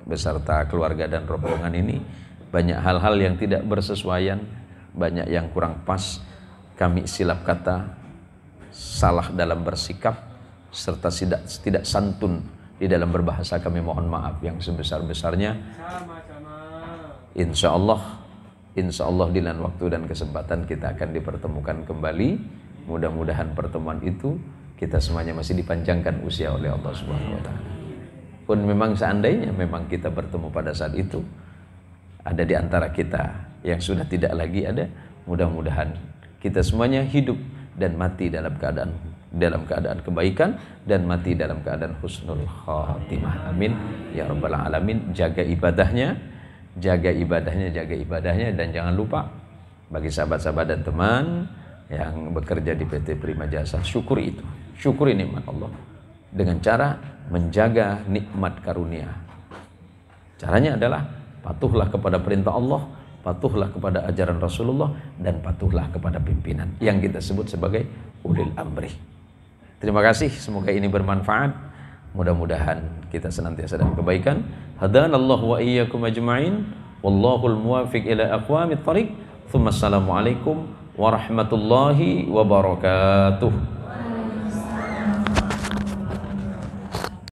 beserta keluarga dan rombongan ini banyak hal-hal yang tidak bersesuaian, banyak yang kurang pas, kami silap kata, salah dalam bersikap, serta tidak santun di dalam berbahasa, kami mohon maaf yang sebesar-besarnya. Insya Allah di lain waktu dan kesempatan kita akan dipertemukan kembali. Mudah-mudahan pertemuan itu kita semuanya masih dipanjangkan usia oleh Allah Subhanahu wa taala. Pun memang seandainya memang kita bertemu pada saat itu, ada di antara kita yang sudah tidak lagi ada, mudah-mudahan kita semuanya hidup dan mati dalam keadaan kebaikan, dan mati dalam keadaan husnul khatimah. Amin ya rabbal alamin. Jaga ibadahnya, dan jangan lupa bagi sahabat-sahabat dan teman yang bekerja di PT Prima Jasa, syukuri itu, syukuri nikmat Allah dengan cara menjaga nikmat karunia. Caranya adalah patuhlah kepada perintah Allah, patuhlah kepada ajaran Rasulullah, dan patuhlah kepada pimpinan yang kita sebut sebagai ulil amri. Terima kasih, semoga ini bermanfaat. Mudah-mudahan kita senantiasa dalam kebaikan. Hadanallahu wa iyyakum ajma'in. Wallahul muwafiq ila aqwamit thariq. Tsumma assalamualaikum warahmatullahi wabarakatuh.